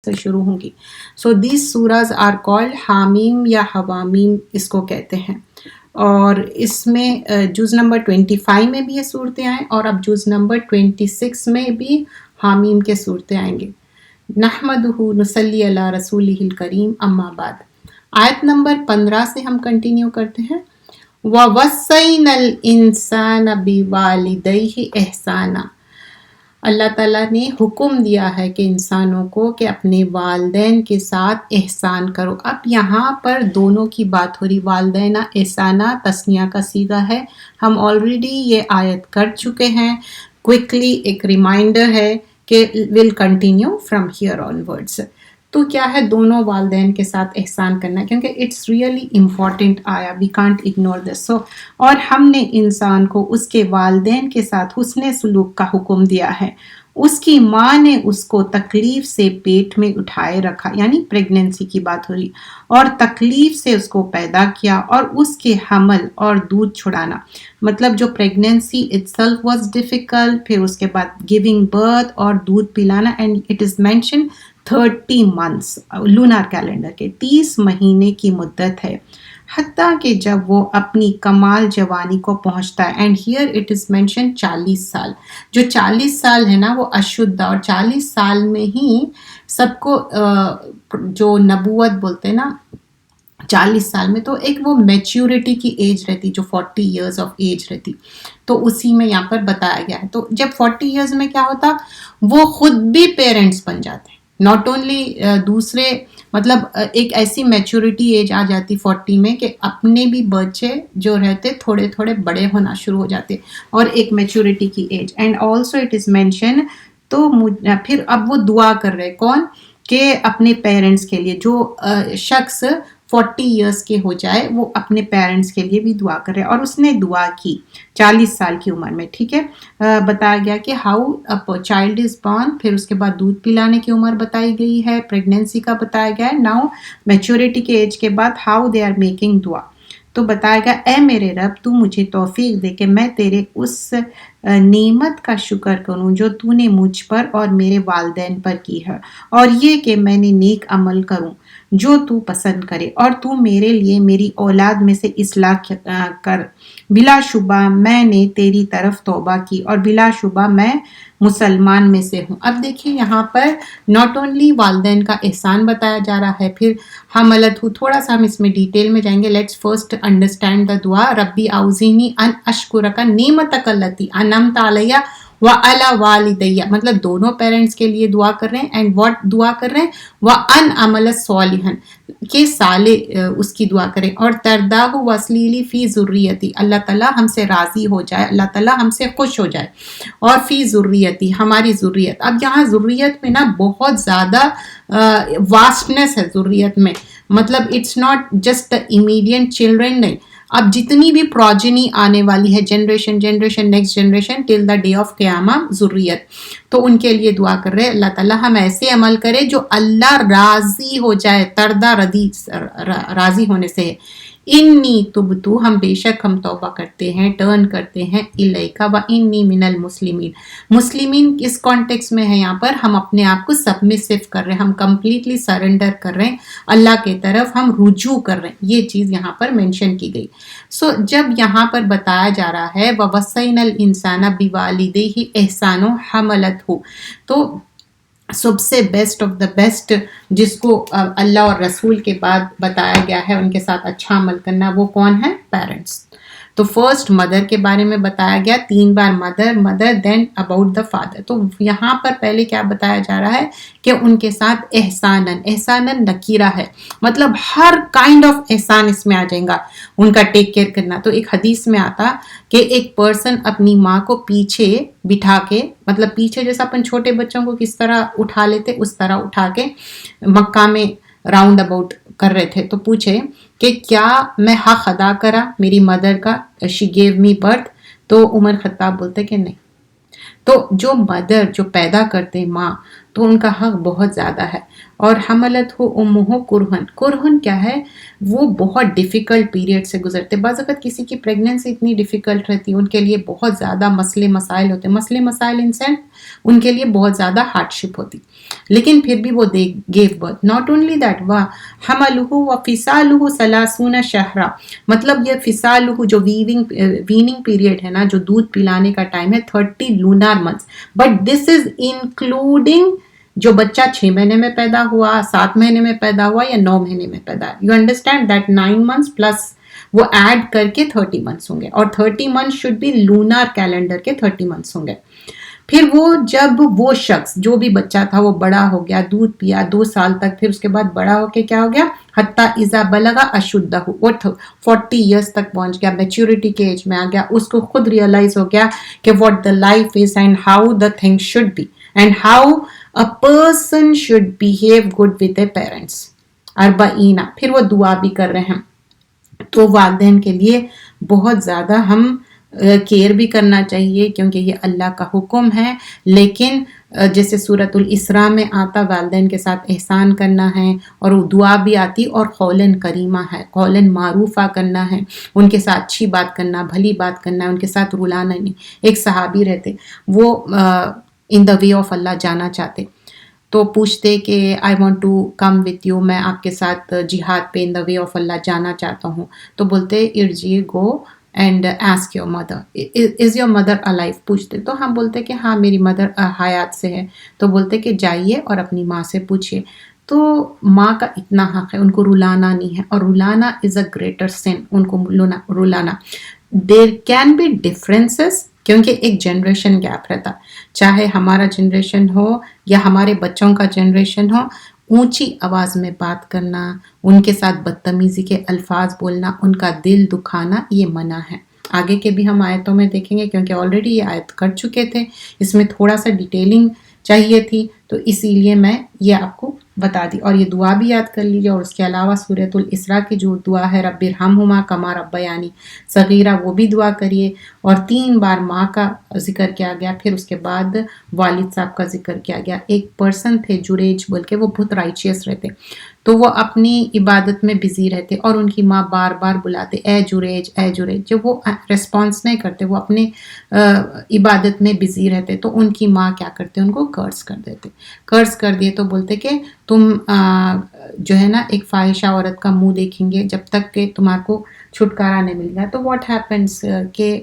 سے شروع ہوں گی. سو دیز سوراز آر کالڈ حامیم یا حوامیم اس کو کہتے ہیں. اور اس میں جز نمبر 25 میں بھی یہ صورتیں آئیں اور اب جز نمبر 26 میں بھی حامیم کے صورتیں آئیں گے. نحمدہ نصلی علی رسولہ الکریم اما بعد. آیت نمبر 15 سے ہم کنٹینیو کرتے ہیں. وَوَصَّيْنَا الْإِنسَانَ بِوَالِدَيْهِ إِحْسَانًا. اللہ تعالیٰ نے حکم دیا ہے کہ انسانوں کو کہ اپنے والدین کے ساتھ احسان کرو. اب یہاں پر دونوں کی بات ہو رہی. والدین احسانہ تثنیہ کا صیغہ ہے. ہم آلریڈی یہ آیت کر چکے ہیں. کوئکلی ایک ریمائنڈر ہے کہ will continue from here on words. تو کیا ہے دونوں والدین کے ساتھ احسان کرنا کیونکہ اٹس ریئلی امپورٹنٹ آیا. We can't ignore this. سو اور ہم نے انسان کو اس کے والدین کے ساتھ حسن سلوک کا حکم دیا ہے. اس کی ماں نے اس کو تکلیف سے پیٹ میں اٹھائے رکھا، یعنی پریگننسی کی بات ہو رہی، اور تکلیف سے اس کو پیدا کیا اور اس کے حمل اور دودھ چھڑانا. مطلب جو پریگننسی itself was difficult، پھر اس کے بعد گیونگ برتھ اور دودھ پلانا. And it is mention 30 months lunar calendar کے 30 مہینے کی مدت ہے، حتیٰ کہ جب وہ اپنی کمال جوانی کو پہنچتا ہے. And here it is mention 40 سال. جو 40 سال ہے نا وہ اشدہ، اور 40 سال میں ہی سب کو جو نبوت بولتے ہیں نا 40 سال میں، تو ایک وہ میچیورٹی کی ایج رہتی جو 40 years آف ایج رہتی، تو اسی میں یہاں پر بتایا گیا ہے. تو جب 40 years میں کیا ہوتا، وہ خود بھی پیرنٹس بن جاتے ہیں. ناٹ اونلی دوسرے، مطلب ایک ایسی میچورٹی ایج آ جاتی 40 میں کہ اپنے بھی بچے جو رہتے تھوڑے تھوڑے بڑے ہونا شروع ہو جاتے، اور ایک میچورٹی کی age. And also it is mention. تو پھر اب وہ دعا کر رہے کون کہ اپنے پیرنٹس کے لیے. جو شخص 40 years کے ہو جائے وہ اپنے پیرنٹس کے لیے بھی دعا کر رہے، اور اس نے دعا کی 40 سال کی عمر میں. ٹھیک ہے. بتایا گیا کہ ہاؤ چائلڈ از بورن، پھر اس کے بعد دودھ پلانے کی عمر بتائی گئی ہے، پریگننسی کا بتایا گیا ہے. ناؤ میچورٹی کے ایج کے بعد ہاؤ دے آر میکنگ دعا. تو بتایا گیا اے میرے رب تو مجھے توفیق دے کہ میں تیرے اس نعمت کا شکر کروں جو تو نے مجھ پر اور میرے والدین پر کی ہے، اور یہ کہ میں نے نیک عمل کروں جو تو پسند کرے، اور تو میرے لیے میری اولاد میں سے اصلاح کر. بلا شبہ میں نے تیری طرف توبہ کی اور بلا شبہ میں مسلمان میں سے ہوں. اب دیکھیں یہاں پر ناٹ اونلی والدین کا احسان بتایا جا رہا ہے، پھر حملت ہوں. تھوڑا سا ہم اس میں ڈیٹیل میں جائیں گے. لیٹس فرسٹ انڈرسٹینڈ دا دعا. ربی اوزینی ان اشکرک نعمتک التی انعمت علیہ وعلی والدیہ. مطلب دونوں پیرنٹس کے لیے دعا کر رہے ہیں. اینڈ واٹ دعا کر رہے ہیں؟ وان عمل صالحا، کہ صالح اس کی دعا کریں. اور ترداہ وسلیلی فی ذریتی، اللہ تعالیٰ ہم سے راضی ہو جائے، اللہ تعالیٰ ہم سے خوش ہو جائے. اور فی ذریتی، ہماری ذریت. اب یہاں ذریت میں نا بہت زیادہ واسٹنس ہے ذریت میں. مطلب it's not just immediate children, نہیں، اب جتنی بھی پروجنی آنے والی ہے، generation next generation till the day of قیامہ، ذریت. تو ان کے لیے دعا کر رہے اللہ تعالیٰ ہم ایسے عمل کرے جو اللہ راضی ہو جائے. تردہ راضی ہونے سے ہے. انی تبتو، ہم بے شک ہم توبہ کرتے ہیں، ٹرن کرتے ہیں، الیکا و انی من المسلمین. مسلمین کس کانٹیکس میں ہے یہاں پر؟ ہم اپنے آپ کو سبمسو کر رہے ہیں، ہم کمپلیٹلی سرنڈر کر رہے ہیں اللہ کے طرف، ہم رجوع کر رہے ہیں. یہ چیز یہاں پر مینشن کی گئی. سو جب یہاں پر بتایا جا رہا ہے وَوَصَّيْنَا الْإِنسَانَ بِوَالِدَيْهِ إِحْسَانًا حَمَلَتْهُ، تو سب سے بیسٹ آف دا بیسٹ جس کو اللہ اور رسول کے بعد بتایا گیا ہے ان کے ساتھ اچھا عمل کرنا، وہ کون ہے؟ پیرنٹس. تو فرسٹ مدر کے بارے میں بتایا گیا 3 بار، mother then about the father. تو یہاں پر پہلے کیا بتایا جا رہا ہے کہ ان کے ساتھ احساناً نکیرہ ہے، مطلب ہر کائنڈ آف احسان اس میں آ جائے گا، ان کا ٹیک کیئر کرنا. تو ایک حدیث میں آتا کہ ایک پرسن اپنی ماں کو پیچھے بٹھا کے، مطلب پیچھے جیسا اپن چھوٹے بچوں کو کس طرح اٹھا لیتے اس طرح اٹھا کے مکہ میں راؤنڈ اباؤٹ کر رہے تھے. تو پوچھے کہ کیا میں حق ادا کرا میری مدر کا، شی گیو می برتھ. تو عمر خطاب بولتے کہ نہیں. تو جو مدر جو پیدا کرتے ماں، تو ان کا حق بہت زیادہ ہے. اور حملت ہو امہ کرہن. کرہن کیا ہے؟ وہ بہت ڈیفیکلٹ پیریڈ سے گزرتے. بعض اوقات کسی کی پریگننسی اتنی ڈیفیکلٹ رہتی ہے، ان کے لیے بہت زیادہ مسئلے مسائل ہوتے ہیں. مسئلے مسائل ان سینس ان کے لیے بہت زیادہ ہارڈ شپ ہوتی، لیکن پھر بھی وہ give birth. Not only that, وہ حملہ و فصالہ ثلاثون شہرا. مطلب یہ فصالہ جو ویننگ پیریڈ ہے نا، جو دودھ پلانے کا ٹائم ہے، 30 lunar months. But this is including جو بچہ 6 مہینے میں پیدا ہوا، 7 مہینے میں پیدا ہوا یا 9 مہینے میں پیدا. You understand that 9 months plus وہ ایڈ کر کے 30 months ہوں گے، اور 30 months should be lunar calendar کے 30 months ہوں گے. پھر وہ جب وہ شخص جو بھی بچہ تھا وہ بڑا ہو گیا، دودھ پیا 2 سال تک، پھر اس کے بعد بڑا ہو کے کیا ہو گیا، حتیٰ اذا بلغ اشدہ، وہ 40 years تک پہنچ گیا، میچورٹی کے ایج میں آ گیا. اس کو خود ریئلائز ہو گیا کہ what the life is and how the thing should be and how a person should behave good with their parents. 40. پھر وہ دعا بھی کر رہے ہیں. تو والدین کے لیے بہت زیادہ ہم کیئر بھی کرنا چاہیے، کیونکہ یہ اللہ کا حکم ہے. لیکن جیسے سورۃ الاسراء میں آتا والدین کے ساتھ احسان کرنا ہے، اور وہ دعا بھی آتی، اور قولاً کریمہ ہے، قولاً معروفہ کرنا ہے، ان کے ساتھ اچھی بات کرنا، بھلی بات کرنا ہے، ان کے ساتھ رلانا نہیں. ایک صحابی رہتے، وہ ان دا وے آف اللہ جانا چاہتے، تو پوچھتے کہ I want to come with you, میں آپ کے ساتھ جہاد پہ ان دا وے آف اللہ جانا چاہتا ہوں. تو بولتے ارجی go and ask your mother is your mother alive. پوچھتے تو ہم بولتے کہ ہاں میری مدر حیات سے ہے. تو بولتے کہ جائیے اور اپنی ماں سے پوچھیے. تو ماں کا اتنا حق ہے، ان کو رلانا نہیں ہے، اور رلانا از اے گریٹر سن. ان کو رلانا، دیر کین بی ڈفرینسز، کیونکہ ایک جنریشن گیپ رہتا، چاہے ہمارا جنریشن ہو یا ہمارے بچوں کا جنریشن ہو. اونچی آواز میں بات کرنا، ان کے ساتھ بدتمیزی کے الفاظ بولنا، ان کا دل دکھانا، یہ منع ہے. آگے کے بھی ہم آیتوں میں دیکھیں گے، کیونکہ آلریڈی یہ آیت کر چکے تھے، اس میں تھوڑا سا ڈیٹیلنگ چاہیے تھی، تو اسی لیے میں یہ آپ کو بتا دی. اور یہ دعا بھی یاد کر لیجیے. اور اس کے علاوہ سورۃ الاسراء کی جو دعا ہے رب ارحمہما کما ربیانی صغیرہ، وہ بھی دعا کریے. اور 3 بار ماں کا ذکر کیا گیا، پھر اس کے بعد والد صاحب کا ذکر کیا گیا. ایک پرسن تھے جریج بول کے، وہ بہت رائچیس رہتے، تو وہ اپنی عبادت میں بزی رہتے، اور ان کی ماں بار بار بلاتے اے جریج اے جریج. جب وہ ریسپانس نہیں کرتے، وہ اپنے عبادت میں بزی رہتے، تو ان کی ماں کیا کرتے، ان کو کرس کر دیتے. کرس کر دیے تو بولتے کہ تم جو ہے نا ایک فاحشہ عورت کا منہ دیکھیں گے جب تک کہ تمہارے کو چھٹکارا نہیں مل گیا. تو واٹ ہیپنس کہ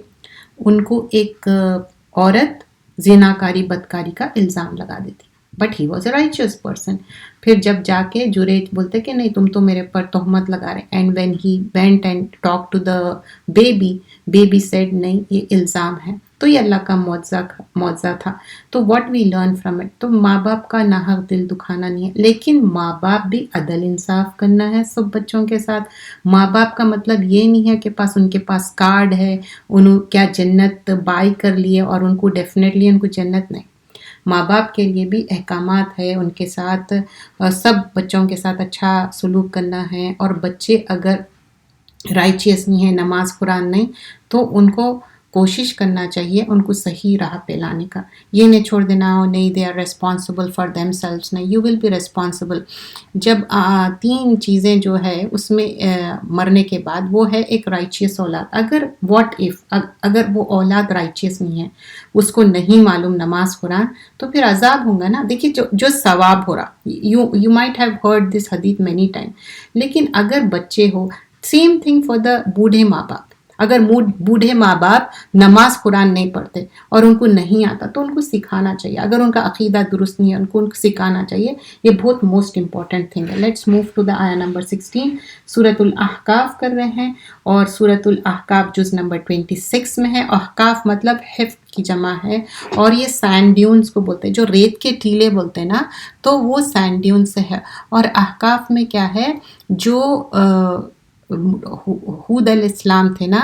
ان کو ایک عورت زناکاری بدکاری کا الزام لگا دیتی، but he was a رائچیس person. پھر جب جا کے جریج بولتے کہ نہیں تم تو میرے پر تہمت لگا رہے. And when he went and talk to the baby said نہیں یہ الزام ہے. تو یہ اللہ کا معجزہ تھا. تو what we learn from it, تو ماں باپ کا ناحق دل دکھانا نہیں ہے، لیکن ماں باپ بھی عدل انصاف کرنا ہے سب بچوں کے ساتھ. ماں باپ کا مطلب یہ نہیں ہے کہ ان کے پاس کارڈ ہے، انہوں کیا جنت بائی کر لیے اور ان کو ڈیفینیٹلی ان کو جنت نہیں. ماں باپ کے لیے بھی احکامات ہے، ان کے ساتھ سب بچوں کے ساتھ اچھا سلوک کرنا ہے. اور بچے اگر رائچیس نہیں ہیں، نماز قرآن نہیں، تو ان کو کوشش کرنا چاہیے ان کو صحیح راہ پہ لانے کا. یہ نہیں چھوڑ دینا نہیں they are responsible for themselves, نہیں، یو ول بی ریسپانسبل. جب 3 چیزیں جو ہے اس میں مرنے کے بعد وہ ہے ایک رائچیس اولاد. اگر واٹ ایف اگر وہ اولاد رائچیس نہیں ہے، اس کو نہیں معلوم نماز قرآن، تو پھر عذاب ہوں گا نا. دیکھیے جو ثواب ہو رہا، you might have heard this حدیث مینی ٹائم، لیکن اگر بچے ہو، سیم تھنگ فار دا بوڑھے ماں باپ. اگر بوڑھے ماں باپ نماز قرآن نہیں پڑھتے اور ان کو نہیں آتا، تو ان کو سکھانا چاہیے. اگر ان کا عقیدہ درست نہیں ہے، ان کو سکھانا چاہیے. یہ بہت موسٹ امپورٹنٹ تھنگ ہے. لیٹس موو ٹو دا آیا نمبر 16. سورۃ الاحقاف کر رہے ہیں، اور سورۃ الاحقاف جز نمبر 26 میں ہے. احقاف مطلب حفظ کی جمع ہے، اور یہ سینڈ ڈیونز کو بولتے ہیں، جو ریت کے ٹیلے بولتے ہیں نا، تو وہ سینڈ ڈیون سے ہے. اور احقاف میں کیا ہے، جو ہود علیہ السلام تھے نا،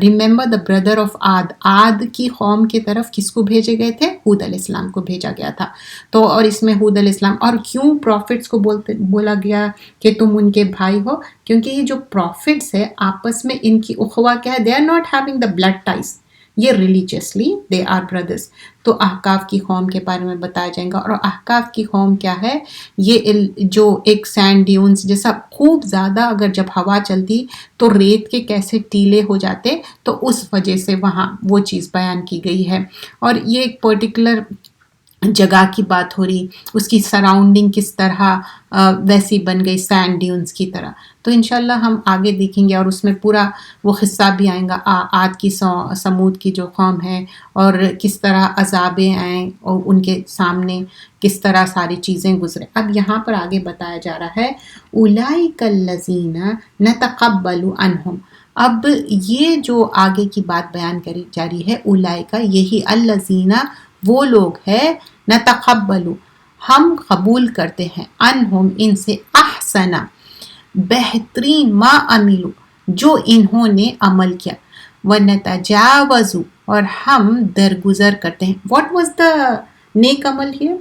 ریممبر دا بردر آف عاد کی قوم کی طرف کس کو بھیجے گئے تھے، ہود علیہ السلام کو بھیجا گیا تھا. تو اور اس میں ہود علیہ السلام، اور کیوں پروفٹس کو بولا گیا کہ تم ان کے بھائی ہو، کیونکہ یہ جو پروفٹس ہے آپس میں ان کی اخوا کیا ہے، they are not having the blood ties. یہ ریلیجیسلی دے آر بردرس. تو احقاف کی قوم کے بارے میں بتایا جائے گا. اور احقاف کی قوم کیا ہے؟ یہ جو ایک سینڈ ڈیونز جیسا خوب زیادہ اگر جب ہوا چلتی تو ریت کے کیسے ٹیلے ہو جاتے، تو اس وجہ سے وہاں وہ چیز بیان کی گئی ہے. اور یہ ایک پرٹیکولر جگہ کی بات ہو رہی، اس کی سراؤنڈنگ کس طرح ویسی بن گئی سینڈ ڈیونز کی طرح. تو انشاءاللہ ہم آگے دیکھیں گے، اور اس میں پورا وہ قصہ بھی آئیں گا عاد کی سمود کی جو قوم ہے، اور کس طرح عذابیں آئیں اور ان کے سامنے کس طرح ساری چیزیں گزرے. اب یہاں پر آگے بتایا جا رہا ہے اولئک الذین نتقبل عنہم. اب یہ جو آگے کی بات بیان کری جا رہی ہے، اولئک یہی الذین وہ لوگ ہے، نتقبل ہم قبول کرتے ہیں، عنہم ان سے، احسن بہترین، ما عملو جو انہوں نے عمل کیا، ونتجاوز اور ہم درگزر کرتے ہیں. واٹ واز دا نیک عمل here?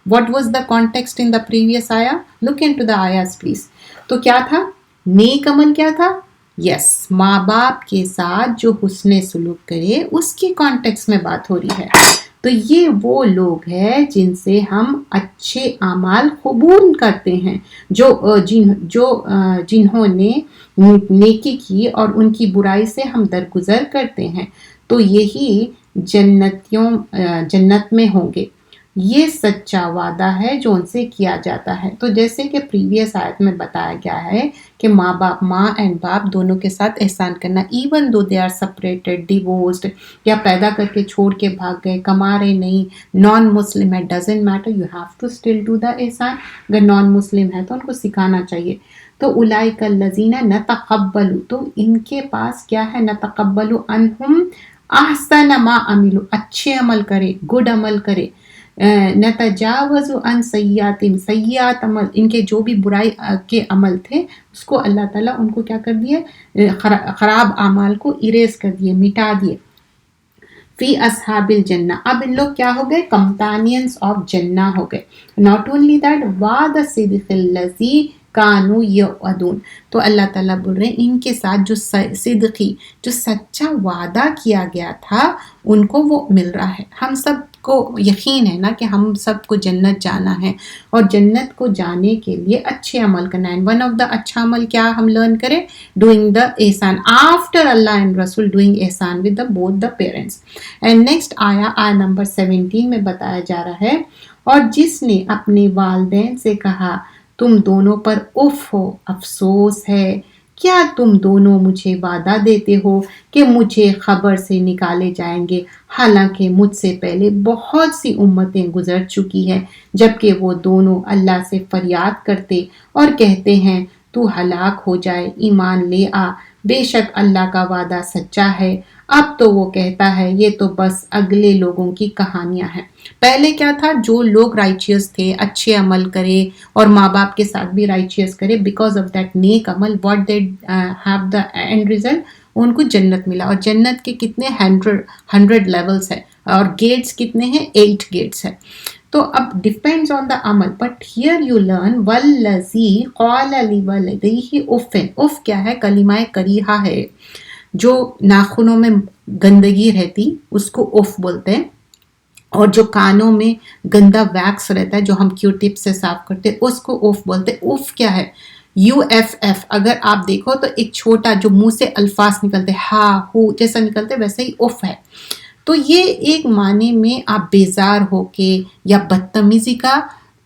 What was the context in the previous آیا؟ لک ان ٹو دا آیاز پلیز. تو کیا تھا نیک عمل؟ کیا تھا؟ یس، ماں باپ کے ساتھ جو حسن سلوک کرے اس کی کانٹیکس میں بات ہو رہی ہے. تو یہ وہ لوگ ہیں جن سے ہم اچھے اعمال قبول کرتے ہیں، جنہوں نے نیکی کی اور ان کی برائی سے ہم درگزر کرتے ہیں، تو یہی جنت میں ہوں گے. یہ سچا وعدہ ہے جو ان سے کیا جاتا ہے. تو جیسے کہ پریویس آیت میں بتایا گیا ہے کہ ماں اینڈ باپ دونوں کے ساتھ احسان کرنا، even though they are separated, divorced, یا پیدا کر کے چھوڑ کے بھاگ گئے، کما رہے نہیں، نان مسلم ہے، doesn't matter, you have to still do the احسان. اگر نان مسلم ہے تو ان کو سکھانا چاہیے. تو اولئک الذین نتقبل، تو ان کے پاس کیا ہے؟ نتقبل عنہم احسن ما عملوا، اچھے عمل کرے، گڈ عمل کرے. نتجاوز عن سیئات عمل، ان کے جو بھی برائی کے عمل تھے اس کو اللہ تعالیٰ ان کو کیا کر دیے؟ خراب اعمال کو اریز کر دیے، مٹا دیے. فی اصحاب الجنہ، اب ان لوگ کیا ہو گئے؟ کمپینینس آف جنہ ہو گئے. ناٹ اونلی دیٹ، وعد الصدق الذی کانوا یوعدون. تو اللہ تعالیٰ بول رہے ہیں ان کے ساتھ جو صدقی، جو سچا وعدہ کیا گیا تھا ان کو وہ مل رہا ہے. ہم سب کو یقین ہے نا کہ ہم سب کو جنت جانا ہے، اور جنت کو جانے کے لیے اچھے عمل کرنا ہے. ون آف دا اچھا عمل کیا ہم لرن کریں؟ ڈوئنگ دا احسان آفٹر اللہ اینڈ رسول، ڈوئنگ احسان with the both the parents. And next آیا نمبر 17 میں بتایا جا رہا ہے، اور جس نے اپنے والدین سے کہا تم دونوں پر اف ہو، افسوس ہے، کیا تم دونوں مجھے وعدہ دیتے ہو کہ مجھے خبر سے نکالے جائیں گے، حالانکہ مجھ سے پہلے بہت سی امتیں گزر چکی ہیں، جبکہ وہ دونوں اللہ سے فریاد کرتے اور کہتے ہیں تو ہلاک ہو جائے، ایمان لے آ، بے شک اللہ کا وعدہ سچا ہے. اب تو وہ کہتا ہے یہ تو بس اگلے لوگوں کی کہانیاں ہیں. پہلے کیا تھا؟ جو لوگ رائچیس تھے، اچھے عمل کرے اور ماں باپ کے ساتھ بھی رائچیس کرے، بیکاز آف دیٹ نیک عمل what they have the end result, ان کو جنت ملا. اور جنت کے کتنے 100 لیولس ہیں، اور گیٹس کتنے ہیں؟ 8 گیٹس ہیں. تو اب ڈیپینڈز آن دا عمل. بٹ ہیئر یو لرن والذی قال لوالدیہ اف. اف کیا ہے؟ کلمہ کریہہ ہے، جو ناخنوں میں گندگی رہتی اس کو اف بولتے ہیں، اور جو کانوں میں گندا ویکس رہتا ہے جو ہم کیو ٹپ سے صاف کرتے ہیں اس کو اف بولتے ہیں. اف کیا ہے؟ UFF. اگر آپ دیکھو تو ایک چھوٹا جو منہ سے الفاظ نکلتے، ہا ہو جیسا نکلتے، ویسے ہی اف ہے. تو یہ ایک معنی میں آپ بیزار ہو کے یا بدتمیزی کا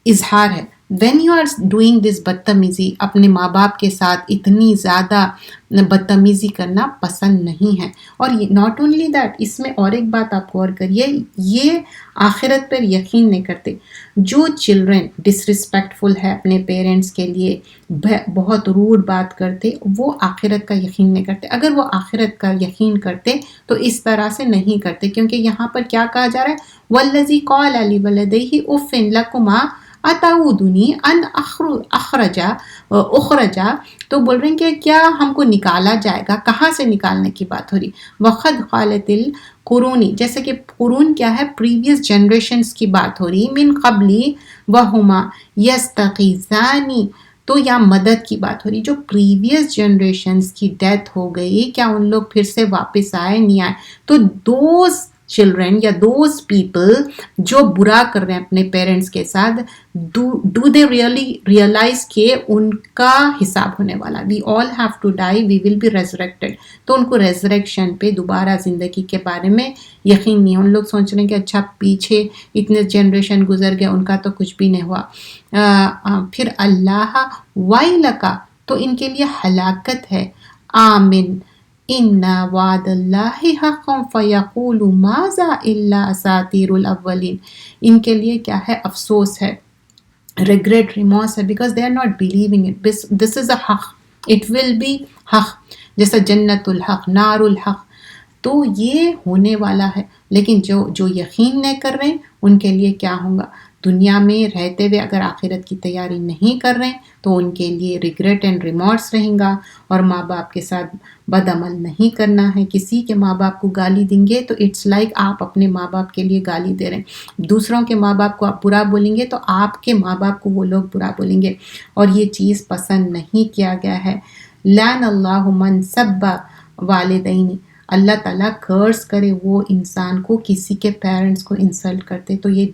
اظہار ہے. When you are doing this بدتمیزی، اپنے ماں باپ کے ساتھ اتنی زیادہ بدتمیزی کرنا پسند نہیں ہے. اور ناٹ اونلی دیٹ، اس میں اور ایک بات آپ غور کریے، یہ آخرت پر یقین نہیں کرتے. جو چلڈرن ڈسرسپیکٹفل ہے اپنے پیرنٹس کے لیے، بہت روڈ بات کرتے، وہ آخرت کا یقین نہیں کرتے. اگر وہ آخرت کا یقین کرتے تو اس طرح سے نہیں کرتے، کیونکہ یہاں پر کیا کہا جا رہا ہے؟ والذی قال لوالدیہ اف لکما اتعودنی ان اخرجا. تو بول رہے ہیں کہ کیا ہم کو نکالا جائے گا؟ کہاں سے نکالنے کی بات ہو رہی؟ وقد قالت القرونی، جیسے کہ قرون کیا ہے؟ پریویس جنریشنز کی بات ہو رہی. من قبلی وہما یستغیثانی تو یا مدد کی بات ہو رہی، جو پریویس جنریشنز کی ڈیتھ ہو گئی، کیا ان لوگ پھر سے واپس آئے؟ نہیں آئے. تو دوز چلڈرن یا دوز پیپل جو برا کر رہے ہیں اپنے پیرنٹس کے ساتھ، ڈو دے ریئلی ریئلائز کہ ان کا حساب ہونے والا، we all have to die, we will be resurrected. تو ان کو ریزریکشن پہ، دوبارہ زندگی کے بارے میں یقین نہیں ہے. ان لوگ سوچ رہے ہیں کہ اچھا پیچھے اتنے جنریشن گزر گئے، ان کا تو کچھ بھی نہیں ہوا. پھر اللہ ویلکا، تو ان کے لیے ہلاکت ہے. آمن ان وعد اللہ حق فیقول ماذا الا اساطیر الاولین. ان کے لیے کیا ہے؟ افسوس ہے، ریگریٹ، ریمورس ہے، because they are not believing it. This is a حق، اٹ ول بی حق، جیسا جنت الحق، نار الحق. تو یہ ہونے والا ہے. لیکن جو یقین نہیں کر رہے ہیں ان کے لیے کیا ہوگا؟ دنیا میں رہتے ہوئے اگر آخرت کی تیاری نہیں کر رہے ہیں تو ان کے لیے ریگریٹ اینڈ ریمورس رہیں گا. اور ماں باپ کے ساتھ بد عمل نہیں کرنا ہے. کسی کے ماں باپ کو گالی دیں گے تو اٹس لائک آپ اپنے ماں باپ کے لیے گالی دے رہے ہیں. دوسروں کے ماں باپ کو آپ برا بولیں گے تو آپ کے ماں باپ کو وہ لوگ برا بولیں گے، اور یہ چیز پسند نہیں کیا گیا ہے. لعن اللہ من سب والدین، اللہ تعالیٰ کرس کرے وہ انسان کو کسی کے پیرنٹس کو انسلٹ کرتے. تو یہ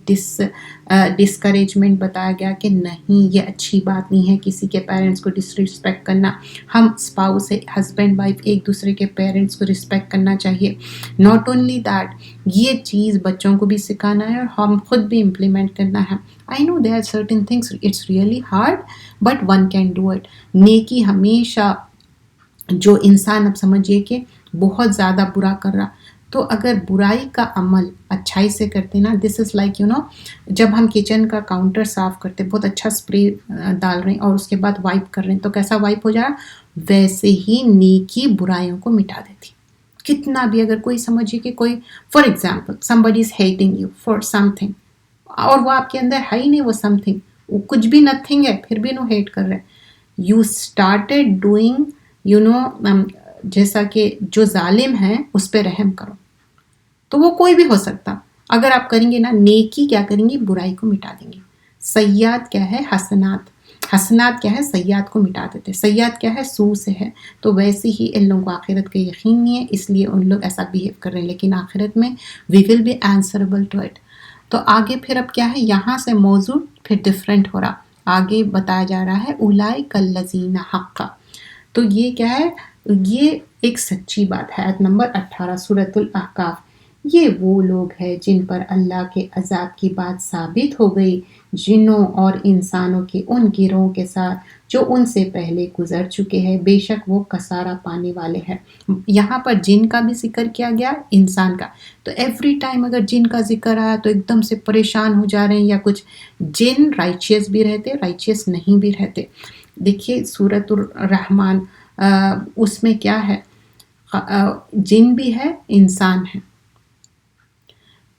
ڈسکریجمنٹ بتایا گیا کہ نہیں، یہ اچھی بات نہیں ہے کسی کے پیرنٹس کو ڈس رسپیکٹ کرنا. ہم اسپاؤس ہسبینڈ وائف ایک دوسرے کے پیرنٹس کو رسپیکٹ کرنا چاہیے. ناٹ اونلی دیٹ، یہ چیز بچوں کو بھی سکھانا ہے اور ہم خود بھی امپلیمنٹ کرنا ہے. I know there are certain things, it's really hard, but one can do it. نیکی ہمیشہ، جو انسان اب سمجھیے کہ بہت زیادہ برا کر رہا، تو اگر برائی کا عمل اچھائی سے کرتے نا، دس از لائک جب ہم کچن کا کاؤنٹر صاف کرتے، بہت اچھا اسپرے ڈال رہے ہیں اور اس کے بعد وائپ کر رہے ہیں، تو کیسا وائپ ہو جا رہا؟ ویسے ہی نیکی برائیوں کو مٹا دیتی. کتنا بھی اگر کوئی سمجھیے کہ کوئی for example somebody is hating you for something، اور وہ آپ کے اندر ہے ہی نہیں وہ سم تھنگ، وہ کچھ بھی نتھنگ ہے، پھر بھی انہوں ہیٹ کر رہے. یو اسٹارٹیڈ ڈوئنگ جیسا کہ جو ظالم ہیں اس پہ رحم کرو. تو وہ کوئی بھی ہو سکتا، اگر آپ کریں گے نا نیکی، کیا کریں گے؟ برائی کو مٹا دیں گے. سیئات کیا ہے؟ حسنات. حسنات کیا ہے؟ سیئات کو مٹا دیتے. سیئات کیا ہے؟ سو سے ہے. تو ویسے ہی ان لوگوں کو آخرت کا یقین نہیں ہے، اس لیے ان لوگ ایسا بیہیو کر رہے ہیں. لیکن آخرت میں we will be answerable to it. تو آگے پھر اب کیا ہے؟ یہاں سے موضوع پھر ڈفرینٹ ہو رہا. آگے بتایا جا رہا ہے اولئک الذین حق. تو یہ کیا ہے؟ یہ ایک سچی بات ہے. آیت نمبر 18 سورۃ الاحقاف. یہ وہ لوگ ہیں جن پر اللہ کے عذاب کی بات ثابت ہو گئی، جنوں اور انسانوں کے ان گروہوں کے ساتھ جو ان سے پہلے گزر چکے ہیں، بے شک وہ خسارہ پانے والے ہیں. یہاں پر جن کا بھی ذکر کیا گیا، انسان کا. تو ایوری ٹائم اگر جن کا ذکر آیا تو ایک دم سے پریشان ہو جا رہے ہیں یا کچھ. جن رائچیس بھی رہتے، رائچیس نہیں بھی رہتے. دیکھیے سورۃ الرحمن، اس میں کیا ہے؟ جن بھی ہے، انسان ہے.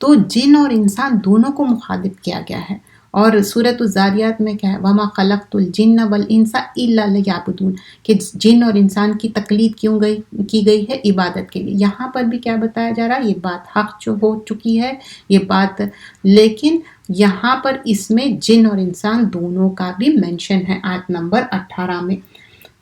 تو جن اور انسان دونوں کو مخاطب کیا گیا ہے. اور سورۃ الذاریات میں کیا ہے؟ وَمَا خَلَقْتُ الْجِنَّ وَالْإِنسَ إِلَّا لِيَعْبُدُونَ، کہ جن اور انسان کی تقلید کیوں کی گئی ہے؟ عبادت کے لیے. یہاں پر بھی کیا بتایا جا رہا ہے؟ یہ بات حق جو ہو چکی ہے، یہ بات، لیکن یہاں پر اس میں جن اور انسان دونوں کا بھی مینشن ہے آیت نمبر 18 میں.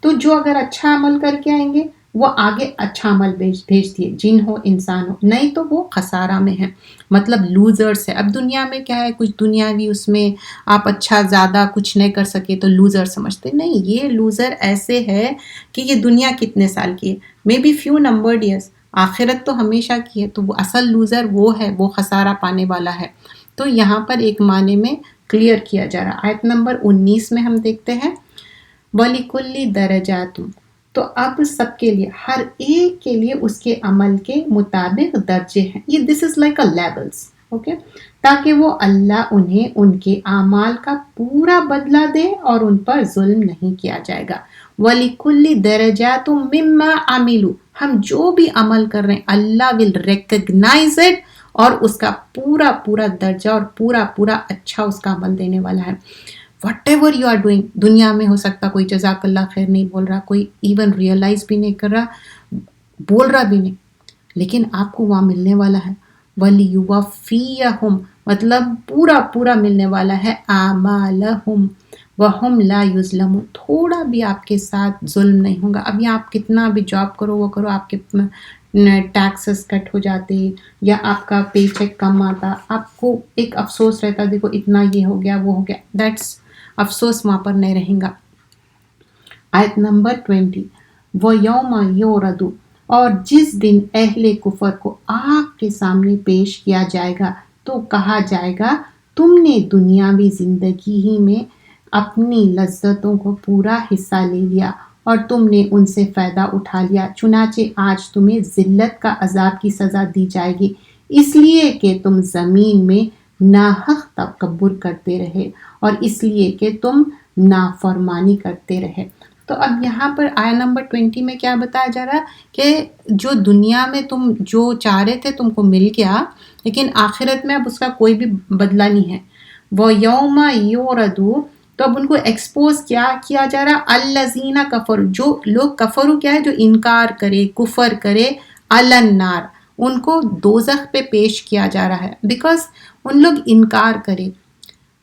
تو جو اگر اچھا عمل کر کے آئیں گے وہ آگے اچھا عمل بھیج دیے، جن ہو انسان ہو، نہیں تو وہ خسارہ میں ہے، مطلب لوزرس ہے. اب دنیا میں کیا ہے؟ کچھ دنیاوی اس میں آپ اچھا زیادہ کچھ نہیں کر سکے تو لوزر سمجھتے. نہیں، یہ لوزر ایسے ہے کہ یہ دنیا کتنے سال کی ہے، maybe few numbered years, آخرت تو ہمیشہ کی ہے. تو وہ اصل لوزر وہ ہے، وہ خسارہ پانے والا ہے. تو یہاں پر ایک معنی میں کلیئر کیا جا رہا. آیت نمبر 19 میں ہم دیکھتے ہیں وَلِكُلِّ دَرَجَاتٌ. تو اب سب کے لیے، ہر ایک کے لیے اس کے عمل کے مطابق درجے ہیں. یہ this is like a levels, okay, تاکہ وہ اللہ انہیں ان کے اعمال کا پورا بدلہ دے اور ان پر ظلم نہیں کیا جائے گا. وَلِكُلِّ دَرَجَاتٌ مِّمَّا عَمِلُوا. ہم جو بھی عمل کر رہے ہیں اللہ ول ریکگنائز اٹ، اور اس کا پورا پورا درجہ اور پورا پورا اچھا اس کا عمل دینے والا ہے. Whatever you are doing. دنیا میں ہو سکتا کوئی جزاک اللہ خیر نہیں بول رہا، کوئی ایون ریئلائز بھی نہیں کر رہا، بول رہا بھی نہیں، لیکن آپ کو وہاں ملنے والا ہے. وَلِيُوَفِّيَهُمْ، مطلب پورا پورا ملنے والا ہے. أَعْمَالَهُمْ، وَهُمْ لَا يُظْلَمُونَ، تھوڑا بھی آپ کے ساتھ ظلم نہیں ہوگا. ابھی آپ کتنا بھی جاب کرو وہ کرو، آپ کے ٹیکسز کٹ ہو جاتے یا آپ کا پے چیک کم آتا، آپ کو ایک افسوس رہتا دیکھو اتنا یہ ہو گیا وہ ہو گیا، دیٹس افسوس وہاں پر نہیں رہیں گا. آیت نمبر 20 وَيَوْمَ يُعْرَضُ، اور جس دن اہل کفر کو آگ کے سامنے پیش کیا جائے گا تو کہا جائے گا تم نے دنیاوی زندگی ہی میں اپنی لذتوں کو پورا حصہ لے لیا اور تم نے ان سے فائدہ اٹھا لیا، چنانچہ آج تمہیں ذلت کا عذاب کی سزا دی جائے گی، اس لیے کہ تم زمین میں ناحق تکبر کرتے رہے اور اس لیے کہ تم نافرمانی کرتے رہے. تو اب یہاں پر آیا نمبر 20 میں کیا بتایا جا رہا ہے کہ جو دنیا میں تم جو چاہ رہے تھے تم کو مل گیا، لیکن آخرت میں اب اس کا کوئی بھی بدلہ نہیں ہے. وہ یوم یوردو، تو اب ان کو ایکسپوز کیا جا رہا، الذین کفر، جو لوگ کفرو کیا ہے، جو انکار کرے کفر کرے، النار، ان کو دوزخ پہ پیش کیا جا رہا ہے، بیکاز ان لوگ انکار کرے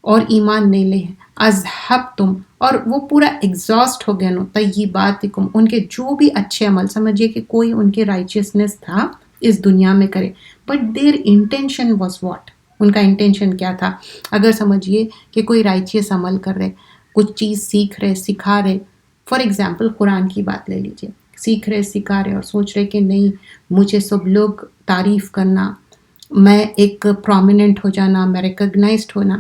اور ایمان نہیں لے. اذہبتم، اور وہ پورا ایگزاسٹ ہو گیا، طیباتکم، ان کے جو بھی اچھے عمل، سمجھیے کہ کوئی ان کے رائچیسنس تھا اس دنیا میں کرے، but their intention was what, ان کا انٹینشن کیا تھا. اگر سمجھیے کہ کوئی رائچیس عمل کر رہے، کچھ چیز سیکھ رہے سکھا رہے، فار ایگزامپل قرآن کی بات لے لیجیے، سیکھ رہے سکھا رہے اور سوچ رہے کہ نہیں مجھے سب لوگ تعریف کرنا، میں ایک پرومیننٹ ہو جانا، میں ریکگنائزڈ ہونا.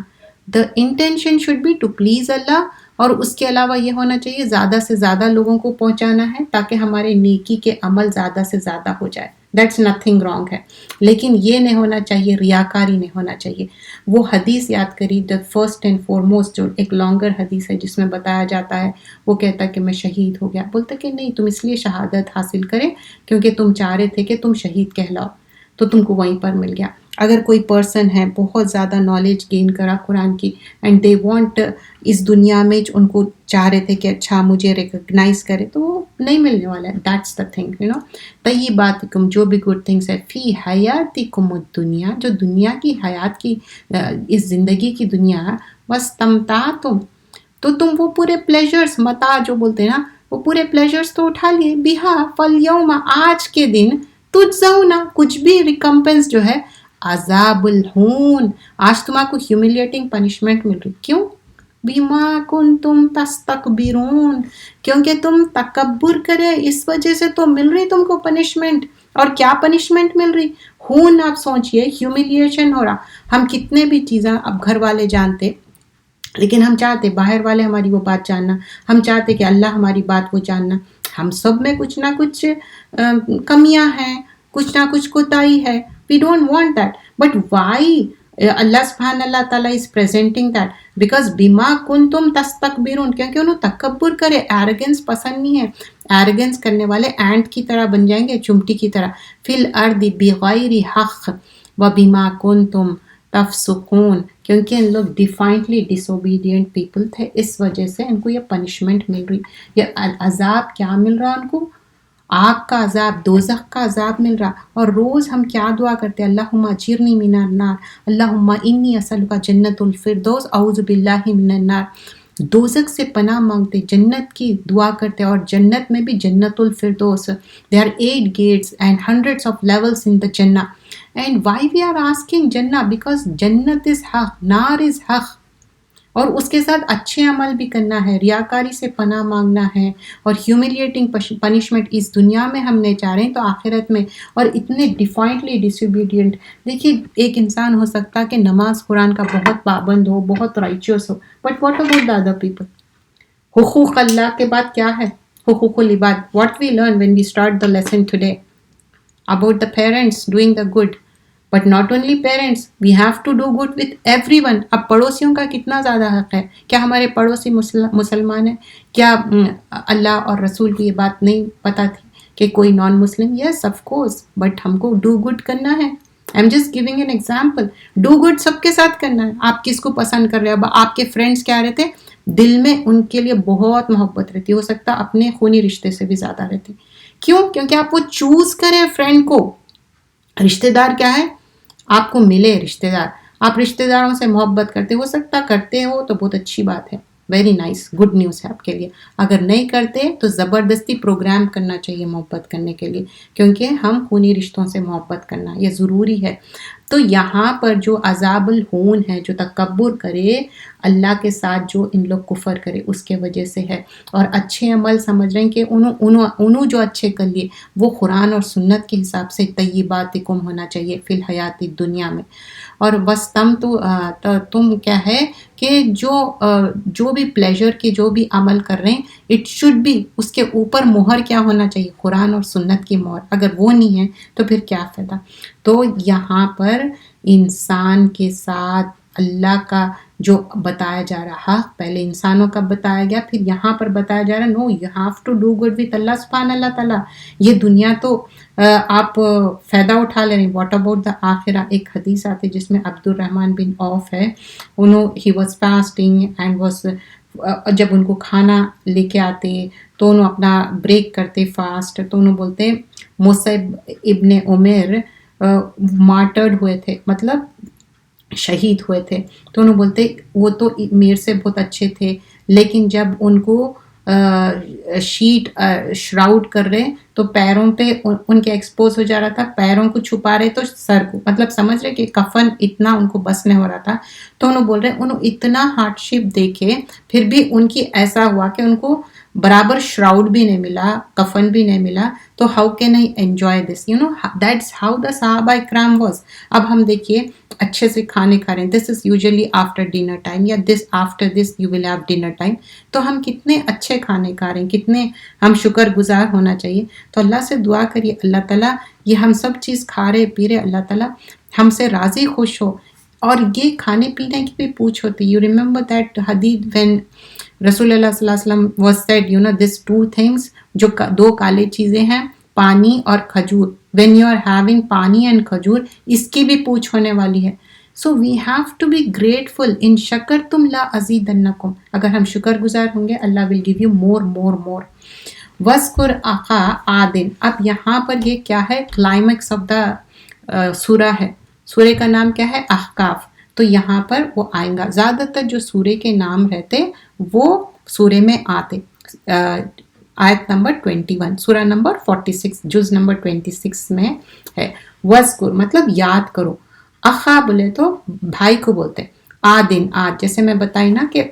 The intention should be to please اللہ، اور اس کے علاوہ یہ ہونا چاہیے زیادہ سے زیادہ لوگوں کو پہنچانا ہے تاکہ ہمارے نیکی کے عمل زیادہ سے زیادہ ہو جائے. دیٹس نتھنگ رانگ ہے، لیکن یہ نہیں ہونا چاہیے، ریاکاری نہیں ہونا چاہیے. وہ حدیث یاد کری، دا فرسٹ اینڈ فارموسٹ، جو ایک لانگر حدیث ہے جس میں بتایا جاتا ہے، وہ کہتا ہے کہ میں شہید ہو گیا، بولتا کہ نہیں تم اس لیے شہادت حاصل کرے کیونکہ تم چاہ رہے تھے کہ تم شہید کہلاؤ، تو تم کو وہیں پر مل گیا. اگر کوئی پرسن ہے بہت زیادہ نالج گین کرا قرآن کی، اینڈ دے وانٹ، اس دنیا میں ان کو چاہ رہے تھے کہ اچھا مجھے ریکگنائز کرے، تو وہ نہیں ملنے والا ہے. دیٹس دا تھنگ، طیباتکم، جو بھی گڈ تھنگس ہے، فی حیاتکم الدنیا، جو دنیا کی حیات کی اس زندگی کی دنیا، واستمتعتم، تو تم وہ پورے پلیجرز، متاع جو بولتے ہیں نا، وہ پورے پلیجرز تو اٹھا لیے، بہا، فالیوم، آج کے دن، تجزون، کچھ بھی ریکمپنس جو ہے، عذاب الہون، آج تمہارے کو ہیوملیٹنگ پنشمنٹ مل رہی. کیوں؟ بما کنتم تستکبرون، کیونکہ تم تکبر کرے، اس وجہ سے تو مل رہی تم کو پنشمنٹ. اور کیا پنشمنٹ مل رہی؟ ہون، آپ سوچئے، ہیوملیشن ہو رہا. ہم کتنے بھی چیزیں اب گھر والے جانتے، لیکن ہم چاہتے باہر والے ہماری وہ بات جاننا، ہم چاہتے کہ اللہ ہماری بات وہ جاننا. ہم سب میں کچھ نہ کچھ کمیاں ہیں، کچھ نہ کچھ کوتاہی ہے. We don't want that. But why اللہ سبحانہ اللہ تعالیٰ is presenting that? Because بما کنتم تستکبرون، کیونکہ انہوں تکبر کرے، ایروگنس پسند نہیں ہے. ایروگنس کرنے والے اینٹ کی طرح بن جائیں گے، چمٹی کی طرح. فی الارض بغیر حق وبما کنتم تفسقون، کیونکہ ان لوگ ڈیفائنٹلی ڈس اوبیڈینٹ پیپل تھے، اس وجہ سے ان کو یہ پنشمنٹ مل رہی. یہ عذاب کیا مل رہا ان کو؟ آگ کا عذاب، دوزخ کا عذاب مل رہا. اور روز ہم کیا دعا کرتے ہیں؟ اللہم اجرنی من النار، اللہم انی اسألک جنت الفردوس، اعوذ باللہ من النار. دوزخ سے پناہ مانگتے، جنت کی دعا کرتے، اور جنت میں بھی جنت الفردوس. There are 8 gates and hundreds of levels in the Jannah. And why we are asking Jannah? Because Jannat is haq, nar is haq. اور اس کے ساتھ اچھے عمل بھی کرنا ہے، ریاکاری سے پناہ مانگنا ہے، اور ہیوملیٹنگ پنشمنٹ اس دنیا میں ہم نے چاہ رہے ہیں تو آخرت میں. اور اتنے ڈیفائنٹلی ڈس اوبیڈینٹ. دیکھیے ایک انسان ہو سکتا کہ نماز قرآن کا بہت پابند ہو، بہت رائچیوس ہو، but what about the other people? حقوق اللہ کے بعد کیا ہے؟ حقوق العباد. What we learn when we start the lesson today about the parents doing the good. But not only parents, we have to do good with everyone. اب پڑوسیوں کا کتنا زیادہ حق ہے. کیا ہمارے پڑوسی مسلمان ہیں؟ کیا اللہ اور رسول کو یہ بات نہیں پتہ تھی کہ کوئی نان مسلم؟ یس آف کورس، بٹ ہم کو ڈو گڈ کرنا ہے. I am just giving an example. Do good سب کے ساتھ کرنا ہے. آپ کس کو پسند کر رہے ہیں؟ اب آپ کے فرینڈس کیا رہتے؟ دل میں ان کے لیے بہت محبت رہتی، ہو سکتا اپنے خونی رشتے سے بھی زیادہ رہتی. کیوں؟ کیونکہ آپ وہ چوز کریں فرینڈ کو. رشتہ دار کیا ہے؟ آپ کو ملے رشتہ دار، آپ رشتہ داروں سے محبت کرتے، ہو سکتا کرتے ہو تو بہت اچھی بات ہے، ویری نائس، گڈ نیوز ہے آپ کے لیے. اگر نہیں کرتے تو زبردستی پروگرام کرنا چاہیے محبت کرنے کے لیے، کیونکہ ہم خونی رشتوں سے محبت کرنا یہ ضروری ہے. تو یہاں پر جو عذاب الہون ہے، جو تکبر کرے اللہ کے ساتھ، جو ان لوگ کفر کرے، اس کے وجہ سے ہے. اور اچھے عمل سمجھ رہے ہیں کہ انہوں جو اچھے کر لیے وہ قرآن اور سنت کے حساب سے طیباتکم ہونا چاہیے فی الحیات دنیا میں. اور بس تم کیا ہے کہ جو بھی پلیجر کے جو بھی عمل کر رہے ہیں، اٹ شوڈ بی، اس کے اوپر مہر کیا ہونا چاہیے؟ قرآن اور سنت کی مہر. اگر وہ نہیں ہے تو پھر کیا فائدہ؟ تو یہاں پر انسان کے ساتھ اللہ کا جو بتایا جا رہا، پہلے انسانوں کا بتایا گیا، پھر یہاں پر بتایا جا رہا no you have to do good with اللہ سبحان اللہ تعالیٰ. یہ دنیا تو آپ فائدہ اٹھا لے رہے ہیں، واٹ اباؤٹ دا آخرہ. ایک حدیث آتی جس میں عبد الرحمن بن عوف ہے، he was fasting and was, جب ان کو کھانا لے کے آتے تو انہوں اپنا بریک کرتے فاسٹ، تو انہوں بولتے مصعب ابن عمر مارٹرڈ ہوئے تھے، مطلب شہید ہوئے تھے. تو انہوں بولتے وہ تو میرے سے بہت اچھے تھے، لیکن جب ان کو شیٹ شراؤڈ کر رہے تو پیروں پہ ان کے ایکسپوز ہو جا رہا تھا، پیروں کو چھپا رہے تو سر کو، مطلب سمجھ رہے کہ کفن اتنا ان کو بس نہیں ہو رہا تھا. تو انہوں بول رہے انہوں اتنا ہارڈ شپ دیکھے پھر بھی ان کی ایسا ہوا کہ ان کو برابر شراؤڈ بھی نہیں ملا، کفن بھی نہیں ملا. تو how can I enjoy this, you know that's how the صحابہ اکرام واز. اب ہم دیکھیے اچھے سے کھانے کھا رہے ہیں، this is usually after dinner time, یا this after this you will have dinner time. تو ہم کتنے اچھے کھانے کھا رہے ہیں، کتنے ہم شکر گزار ہونا چاہیے. تو اللہ سے دعا کریے اللہ تعالیٰ یہ ہم سب چیز کھا رہے پی رہے، اللہ تعالیٰ ہم سے راضی خوش ہو. اور یہ کھانے پینے کی بھی پوچھ ہوتی. یو ریممبر دیٹ حدیث وین رسول اللہ صلی اللہ علیہ وسلم was said, you know, these two things، جو دو کالے چیزیں ہیں، پانی اور کھجور. when you are having پانی and کھجور، اس کی بھی پوچھ ہونے والی ہے. so we have to be grateful. ان شکرتم لا ازیدنکم، اگر ہم شکر گزار ہوں گے اللہ will give you more. وَاذْكُرْ أَخَا عَادٍ. اب یہاں پر یہ کیا ہے؟ کلائمیکس آف دا سورہ ہے. سورہ کا نام کیا ہے؟ احقاف. تو یہاں پر وہ آئیں گا. زیادہ تر جو سورہ کے نام رہتے وہ سورہ میں آتے. آیت نمبر 21، سورہ نمبر 46، جز نمبر 26 میں ہے. وَاذْكُرْ مطلب یاد کرو. اخا بولے تو بھائی کو بولتے. عادٍ، آد جیسے میں بتائی نا کہ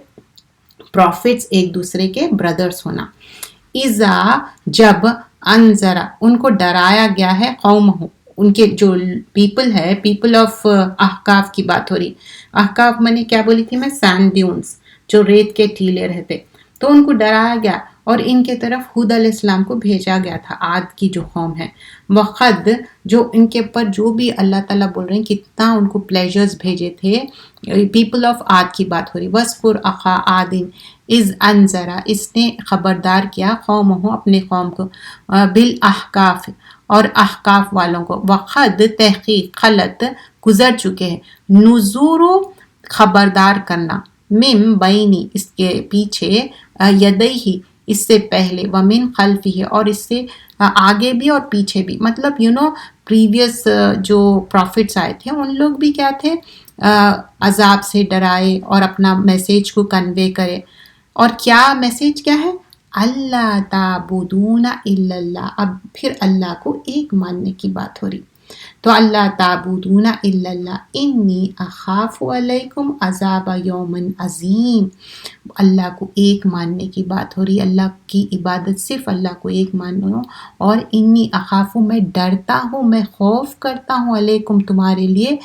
پروفٹس ایک دوسرے کے بردرز ہونا. اذا جب انذرا ان کو ڈرایا گیا ہے، قومہ ان کے جو پیپل ہے، پیپل آف احقاف کی بات ہو رہی. احقاف میں نے کیا بولی تھی میں؟ سینڈ ڈیونز، جو ریت کے ٹیلے رہتے. تو ان کو ڈرایا گیا اور ان کے طرف ہود علیہ السلام کو بھیجا گیا تھا، عاد کی جو قوم ہے. وقد جو ان کے اوپر جو بھی اللہ تعالیٰ بول رہے ہیں کتنا ان کو پلیجرز بھیجے تھے. پیپل آف عاد کی بات ہو رہی. وَاذْكُرْ أَخَا عَادٍ اذ انذرا، اس نے خبردار کیا قومہ اپنے قوم کو، بالاحقاف اور احقاف والوں کو. وقد تحقیق خلط گزر چکے ہیں، نذور خبردار کرنا، من بینی اس کے پیچھے، یدیہ اس سے پہلے، ومن خلفہ اور اس سے آگے بھی اور پیچھے بھی. مطلب پریویس جو پروفٹس آئے تھے ان لوگ بھی کیا تھے؟ عذاب سے ڈرائے اور اپنا میسیج کو کنوے کرے. اور کیا میسیج کیا ہے؟ اللہ تعبدون الا اللہ. اب پھر اللہ کو ایک ماننے کی بات ہو رہی. تو اللہ تعبدون الا اللہ انی اخاف علیکم عذاب یوم عظیم. اللہ کو ایک ماننے کی بات ہو رہی. اللہ کی عبادت صرف اللہ کو ایک مانو. اور انی اخاف میں ڈرتا ہوں، میں خوف کرتا ہوں، علیکم تمہارے لیے،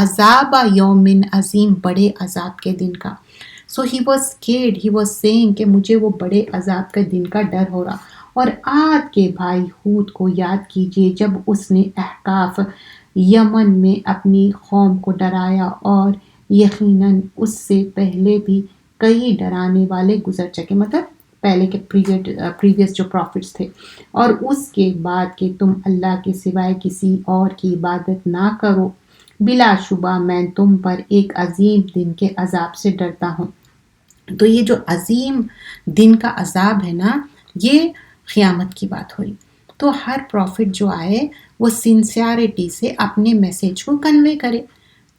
عذاب یوم عظیم بڑے عذاب کے دن کا. So he was scared, he was saying کہ مجھے وہ بڑے عذاب کے دن کا ڈر ہو رہا. اور عاد کے بھائی ہود کو یاد کیجئے جب اس نے احقاف یمن میں اپنی قوم کو ڈرایا، اور یقیناً اس سے پہلے بھی کئی ڈرانے والے گزر چکے، مطلب پہلے کے پریویس جو پروفٹس تھے. اور اس کے بعد کہ تم اللہ کے سوائے کسی اور کی عبادت نہ کرو، بلا شبہ میں تم پر ایک عظیم دن کے عذاب سے ڈرتا ہوں. تو یہ جو عظیم دن کا عذاب ہے نا، یہ قیامت کی بات ہوئی. تو ہر پروفٹ جو آئے وہ سنسیئرٹی سے اپنے میسیج کو کنوے کرے.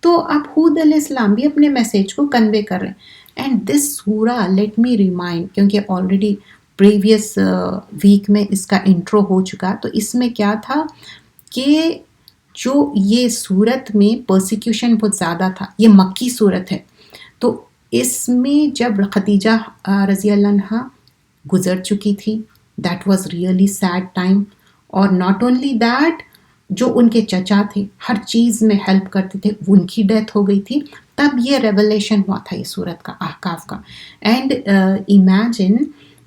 تو اب ہود علیہ السلام بھی اپنے میسیج کو کنوے کر رہے ہیں. اینڈ دس سورہ لیٹ می ریمائنڈ، کیونکہ آلریڈی پریویس ویک میں اس کا انٹرو ہو چکا، تو اس میں کیا تھا کہ جو یہ صورت میں پرسیکیوشن بہت زیادہ تھا، یہ مکی صورت ہے، تو اس میں جب خدیجہ رضی اللہ عنہا گزر چکی تھی، that was really sad time. اور ناٹ اونلی دیٹ، جو ان کے چچا تھے ہر چیز میں ہیلپ کرتے تھے، ان کی ڈیتھ ہو گئی تھی، تب یہ ریولیشن ہوا تھا یہ صورت کا، احقاف کا. اینڈ امیجن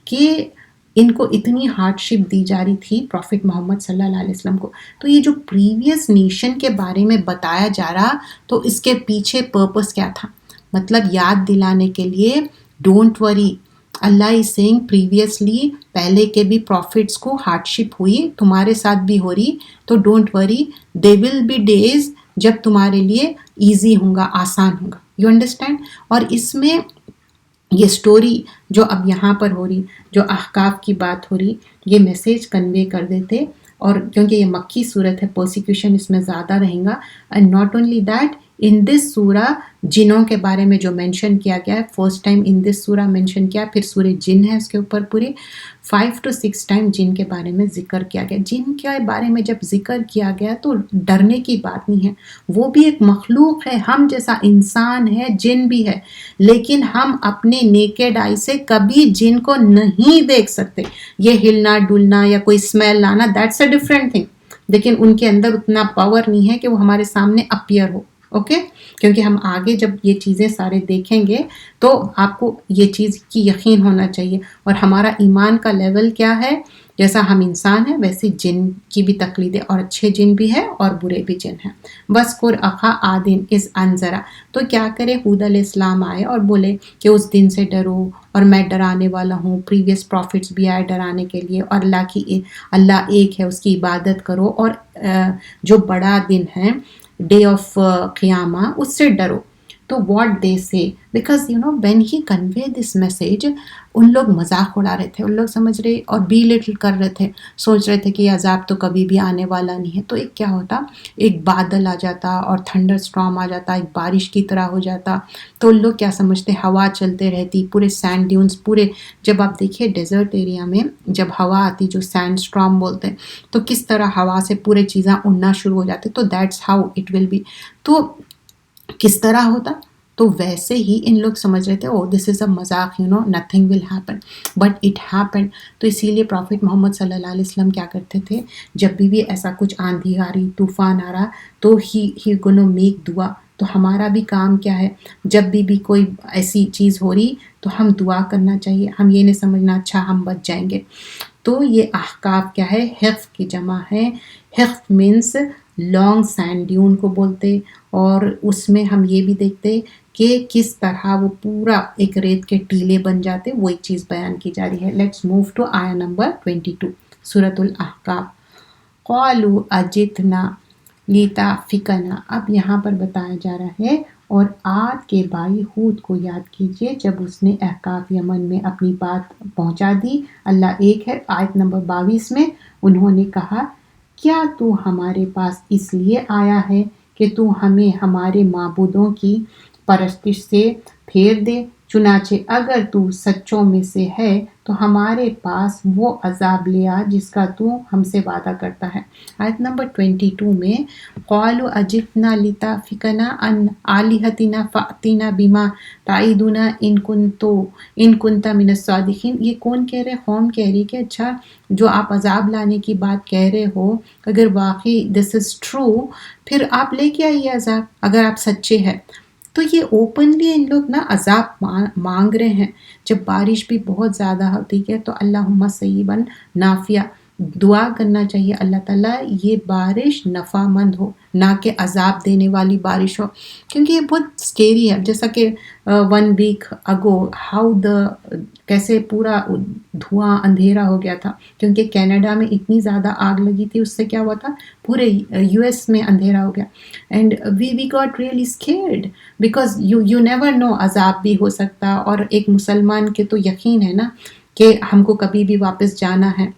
کہ ان کو اتنی ہارڈ شپ دی جا رہی تھی پروفٹ محمد صلی اللہ علیہ وسلم کو، تو یہ جو پریویس نیشن کے بارے میں بتایا جا رہا، تو اس کے پیچھے پرپس کیا تھا؟ مطلب یاد دلانے کے لیے، don't worry, Allah is seeing previously پہلے کے بھی پروفٹس کو ہارڈ شپ ہوئی، تمہارے ساتھ بھی ہو رہی، تو don't worry, they will be days جب تمہارے لیے ایزی ہوگا، آسان ہوگا. You understand? اور اس میں یہ سٹوری جو اب یہاں پر ہو رہی، جو احقاف کی بات ہو رہی، یہ میسیج کنوے کر دیتے. اور کیونکہ یہ مکی صورت ہے، پرسیکیوشن اس میں زیادہ رہیں گا. اینڈ ناٹ اونلی دیٹ، ان دس سورہ جنوں کے بارے میں جو مینشن کیا گیا ہے، فرسٹ ٹائم ان دس سورہ مینشن کیا، پھر سورہ جن ہے اس کے اوپر پورے 5 to 6 ٹائم جن کے بارے میں ذکر کیا گیا. جن کے بارے میں جب ذکر کیا گیا تو ڈرنے کی بات نہیں ہے، وہ بھی ایک مخلوق ہے، ہم جیسا انسان ہے، جن بھی ہے، لیکن ہم اپنے نیکڈ آئی سے کبھی جن کو نہیں دیکھ سکتے. یہ ہلنا ڈلنا یا کوئی اسمیل لانا، دیٹس اے ڈفرینٹ تھنگ، لیکن ان کے اندر اتنا پاور نہیں ہے کہ وہ ہمارے سامنے اپیئر ہو. اوکے، کیونکہ ہم آگے جب یہ چیزیں سارے دیکھیں گے تو آپ کو یہ چیز کی یقین ہونا چاہیے. اور ہمارا ایمان کا لیول کیا ہے، جیسا ہم انسان ہیں ویسے جن کی بھی تقلیدیں، اور اچھے جن بھی ہیں اور برے بھی جن ہیں. وَاذْكُرْ أَخَا عَادٍ إِذْ أَنذَرَ، تو کیا کرے، حود علیہ السلام آئے اور بولے کہ اس دن سے ڈرو اور میں ڈرانے والا ہوں. پریویس پروفٹس بھی آئے ڈرانے کے لیے، اور اللہ ایک ہے، اس کی عبادت کرو، اور جو بڑا دن ہے ڈے آف قیامہ، اس سے ڈرو. تو what they say, because you know when he convey this message, ان لوگ مذاق اڑا رہے تھے، ان لوگ سمجھ رہے اور بی لٹل کر رہے تھے، سوچ رہے تھے کہ یہ عذاب تو کبھی بھی آنے والا نہیں ہے. تو ایک کیا ہوتا، ایک بادل آ جاتا اور تھنڈر اسٹارم آ جاتا، ایک بارش کی طرح ہو جاتا، تو ان لوگ کیا سمجھتے، ہوا چلتے رہتی، پورے سینڈ ڈیونز پورے. جب آپ دیکھیے ڈیزرٹ ایریا میں جب ہوا آتی، جو سینڈ اسٹارم بولتے ہیں، تو کس طرح ہوا سے پورے چیزیں اڑنا شروع ہو جاتے. تو that's how it will be. تو کس طرح ہوتا، تو ویسے ہی ان لوگ سمجھ رہے تھے، او دس از اے مذاق، you know nothing will happen, but it happen. تو اسی لیے پروفٹ محمد صلی اللہ علیہ وسلم کیا کرتے تھے، جب بھی ایسا کچھ آندھی آ رہی، طوفان آ رہا، تو ہی گونا میک دعا. تو ہمارا بھی کام کیا ہے، جب بھی کوئی ایسی چیز ہو رہی تو ہم دعا کرنا چاہیے. ہم یہ نہیں سمجھنا اچھا ہم بچ جائیں گے. تو یہ احقاف کیا ہے، حقف کی جمع ہے. حقف مینس لانگ سینڈ ڈیون کو بولتے. اور اس میں ہم یہ بھی دیکھتے کہ کس طرح وہ پورا ایک ریت کے ٹیلے بن جاتے، وہی چیز بیان کی جا رہی ہے. لیٹس موو ٹو آیا نمبر 22، سورۃ الاحقاف. قالوا اجئتنا لتافکنا، اب یہاں پر بتایا جا رہا ہے، اور عاد کے بھائی ہود کو یاد کیجئے جب اس نے احقاف یمن میں اپنی بات پہنچا دی. اللہ ایک ہے، آیت نمبر 22 میں انہوں نے کہا، کیا تو ہمارے پاس اس لیے آیا ہے کہ تو ہمیں ہمارے معبودوں کی پرستش سے پھیر دے؟ چنانچہ اگر تو سچوں میں سے ہے تو ہمارے پاس وہ عذاب لے آ جس کا تو ہم سے وعدہ کرتا ہے. آیت نمبر 22 میں قالوا اجئتنا لتافکنا عن آلہتنا فأتنا بما تعیدنا ان کنت من الصادقین. یہ کون کہہ رہے، قوم کہہ رہی کہ اچھا جو آپ عذاب لانے کی بات کہہ رہے ہو، اگر واقعی دس از ٹرو، پھر آپ لے کے آئیے عذاب اگر آپ سچے ہیں. تو یہ اوپنلی ان لوگ نا عذاب مانگ رہے ہیں. جب بارش بھی بہت زیادہ ہوتی ہے تو اللہم صیبا نافعا، دعا کرنا چاہیے اللہ تعالیٰ یہ بارش نفع مند ہو، نہ کہ عذاب دینے والی بارش ہو. کیونکہ یہ بہت سکیری ہے. جیسا کہ 1 week ago کیسے پورا دھواں اندھیرا ہو گیا تھا، کیونکہ کینیڈا میں اتنی زیادہ آگ لگی تھی، اس سے کیا ہوا تھا، پورے US میں اندھیرا ہو گیا. And we got really scared because you never know, عذاب بھی ہو سکتا. اور ایک مسلمان کے تو یقین ہے نا کہ ہم کو کبھی بھی واپس جانا ہے.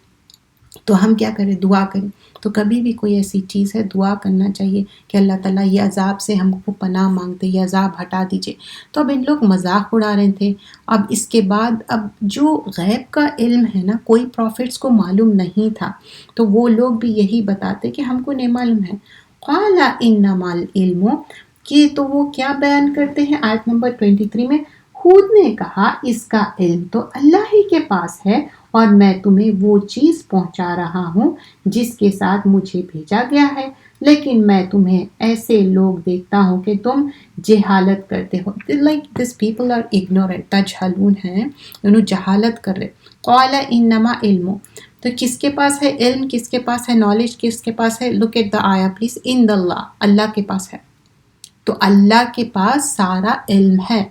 تو ہم کیا کریں؟ دعا کریں. تو کبھی بھی کوئی ایسی چیز ہے دعا کرنا چاہیے کہ اللہ تعالیٰ یہ عذاب سے ہم کو پناہ مانگتے، یہ عذاب ہٹا دیجئے. تو اب ان لوگ مذاق اڑا رہے تھے. اب اس کے بعد اب جو غیب کا علم ہے نا، کوئی پروفٹس کو معلوم نہیں تھا، تو وہ لوگ بھی یہی بتاتے کہ ہم کو نہیں معلوم ہے. قال انما العلم، کہ تو وہ کیا بیان کرتے ہیں آیت نمبر 23 میں؟ ہود نے کہا اس کا علم تو اللہ ہی کے پاس ہے، اور میں تمہیں وہ چیز پہنچا رہا ہوں جس کے ساتھ مجھے بھیجا گیا ہے، لیکن میں تمہیں ایسے لوگ دیکھتا ہوں کہ تم جہالت کرتے ہو. Like this people are ignorant, تجہلون ہیں، انہوں جہالت کر رہے. قال انما علم، تو کس کے پاس ہے علم، کس کے پاس ہے نالج، کس کے پاس ہے؟ لک ایٹ دا آیا پلیز. ان اللہ، اللہ کے پاس ہے. تو اللہ کے پاس سارا علم ہے.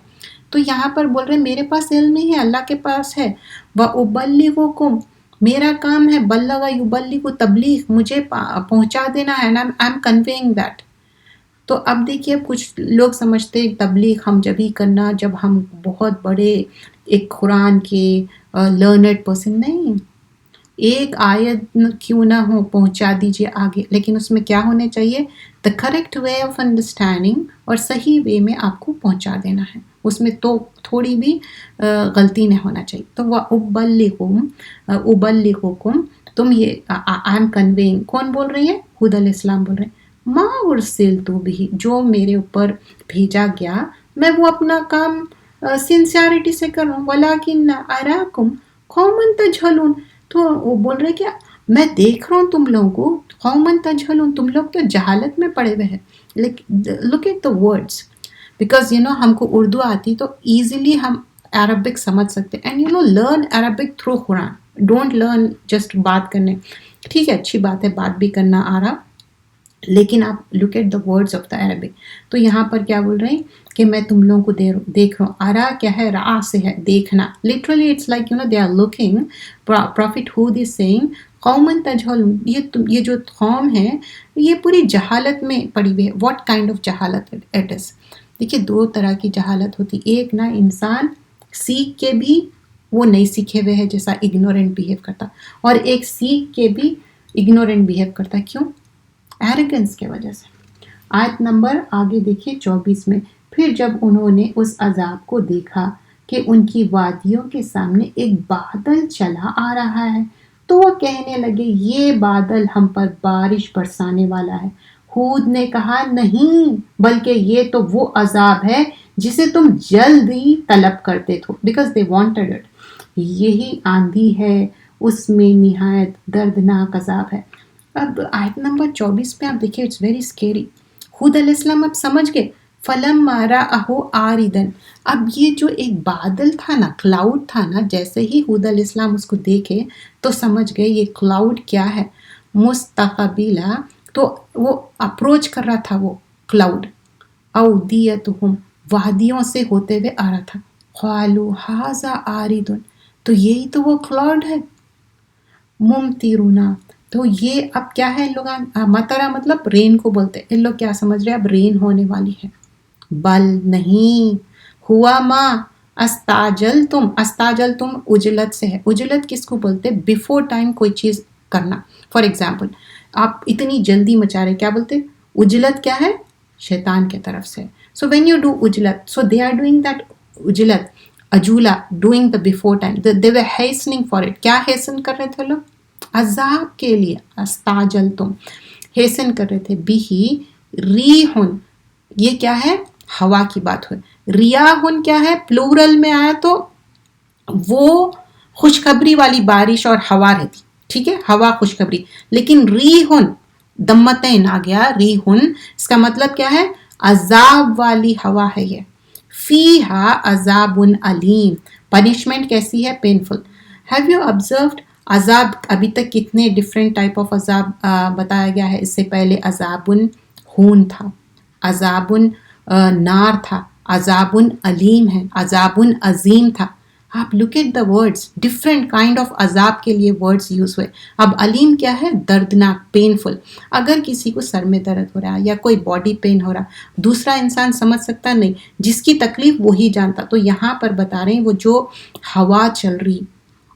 تو یہاں پر بول رہے میرے پاس علم نہیں ہے، اللہ کے پاس ہے. وَأُبَلِّغُكُمْ، میرا کام ہے بلغ یبلغ، تبلیغ، مجھے پہنچا دینا ہے. and I'm conveying that. تو اب دیکھیے کچھ لوگ سمجھتے تبلیغ ہم جب ہی کرنا جب ہم بہت بڑے ایک قرآن کے لرنڈ پرسن. نہیں، ایک آیت کیوں نہ ہو پہنچا دیجیے آگے، لیکن اس میں کیا ہونے چاہیے؟ The correct way of understanding, اور صحیح وے میں آپ کو پہنچا دینا ہے، اس میں تو تھوڑی بھی غلطی نہیں ہونا چاہیے. تو ابلغکم، تم یہ آئی ایم کنویئنگ، کون بول رہی ہے؟ ہود علیہ السلام بول رہے ہیں. ما ارسلت بھی، جو میرے اوپر بھیجا گیا میں وہ اپنا کام سنسیئرٹی سے کر رہا ہوں. ولیکن اراکم قوما تجہلون، تو وہ بول رہے کہ میں دیکھ رہا ہوں تم لوگوں کو قوما تجہلون، تم لوگ تو جہالت میں پڑے ہوئے ہیں. Look at the words, because ہم کو اردو آتی تو ایزیلی ہم عربک سمجھ سکتے. And learn Arabic through Quran, don't learn just بات کرنے. ٹھیک ہے، اچھی بات ہے بات بھی کرنا آ رہا، لیکن آپ look at the words of the Arabic. تو یہاں پر کیا بول رہے ہیں کہ میں تم لوگوں کو دیکھ رہا ہوں. ارا کیا ہے؟ را سے ہے دیکھنا. Literally it's like they are looking. Prophet Hud is saying قوما تجہلون، یہ جو قوم ہے یہ پوری جہالت میں پڑی ہوئی ہے. واٹ کائنڈ آف جہالت اٹ از؟ دیکھیے دو طرح کی جہالت ہوتی. ایک نا انسان سیکھ کے بھی وہ نہیں سیکھے ہوئے ہے جیسا اگنورینٹ بیہیو کرتا، اور ایک سیکھ کے بھی اگنورینٹ بیہیو کرتا. کیوں؟ ایروگنس کے وجہ سے. آیت نمبر آگے دیکھیے 24 میں. پھر جب انہوں نے اس عذاب کو دیکھا کہ ان کی وادیوں کے سامنے ایک بادل چلا آ رہا ہے، تو وہ کہنے لگے یہ بادل ہم پر بارش برسانے والا ہے. ہود نے کہا نہیں، بلکہ یہ تو وہ عذاب ہے جسے تم جلدی طلب کرتے تھو، بیکاز دے وانٹڈ اٹ. یہی آندھی ہے، اس میں نہایت دردناک عذاب ہے. اب آیت نمبر 24 میں آپ دیکھیے اٹس ویری اسکیری. ہود علیہ السلام اب سمجھ گئے. فَلَمَّا رَأَهُ عَارِضًا، اب یہ جو ایک بادل تھا نا، کلاؤڈ تھا نا، جیسے ہی ہود علیہ السلام اس کو دیکھے تو سمجھ گئے یہ کلاؤڈ کیا ہے. مستقبلا، تو وہ اپروچ کر رہا تھا وہ کلاؤڈ. اودیتہم، وادیوں سے ہوتے ہوئے آ رہا تھا. قالوا ھذا عارض، تو یہی تو وہ کلاؤڈ ہے. ممطرنا، تو یہ اب کیا ہے؟ ان لوگ مطرہ مطلب رین کو بولتے. ان لوگ کیا سمجھ رہے؟ اب رین ہونے والی ہے. بل نہیں، ہوا ما استعجلتم. استعجلتم اجلت سے ہے. اجلت کس کو بولتے؟ بیفور ٹائم کوئی چیز کرنا. فار ایگزامپل آپ اتنی جلدی مچا رہے، کیا بولتے؟ اجلت. کیا ہے؟ شیطان کے طرف سے. سو وین یو ڈو اجلت، so they are doing that اجلت، اجولا، doing the before time. They were hastening for it. کیا ہیسن کر رہے تھے لوگ؟ عذاب کے لیے. استعجلتم، ہیسن کر رہے تھے. بھی ریحن، یہ کیا ہے؟ ہوا کی بات ہوئی. ریاحن کیا ہے؟ پلورل میں آیا تو وہ خوشخبری والی بارش اور ہوا رہتی. ٹھیک ہے، ہوا خوشخبری. لیکن ریحن دمتین آ گیا. ریحن اس کا مطلب کیا ہے؟ عذاب والی ہوا ہے یہ. فیہا عذاب علیم، پنشمنٹ کیسی ہے؟ پینفل. ہیو یو آبزروڈ عذاب ابھی تک کتنے ڈفرینٹ ٹائپ آف عذاب بتایا گیا ہے؟ اس سے پہلے عذاب خون تھا، عذاب نار تھا، عذاب علیم ہے، عذاب عظیم تھا. آپ look at the words, different kind of عذاب کے لیے ورڈز یوز ہوئے. اب علیم کیا ہے؟ دردناک، پینفل. اگر کسی کو سر میں درد ہو رہا ہے یا کوئی باڈی پین ہو رہا، دوسرا انسان سمجھ سکتا نہیں، جس کی تکلیف وہی جانتا. تو یہاں پر بتا رہے ہیں وہ جو ہوا چل رہی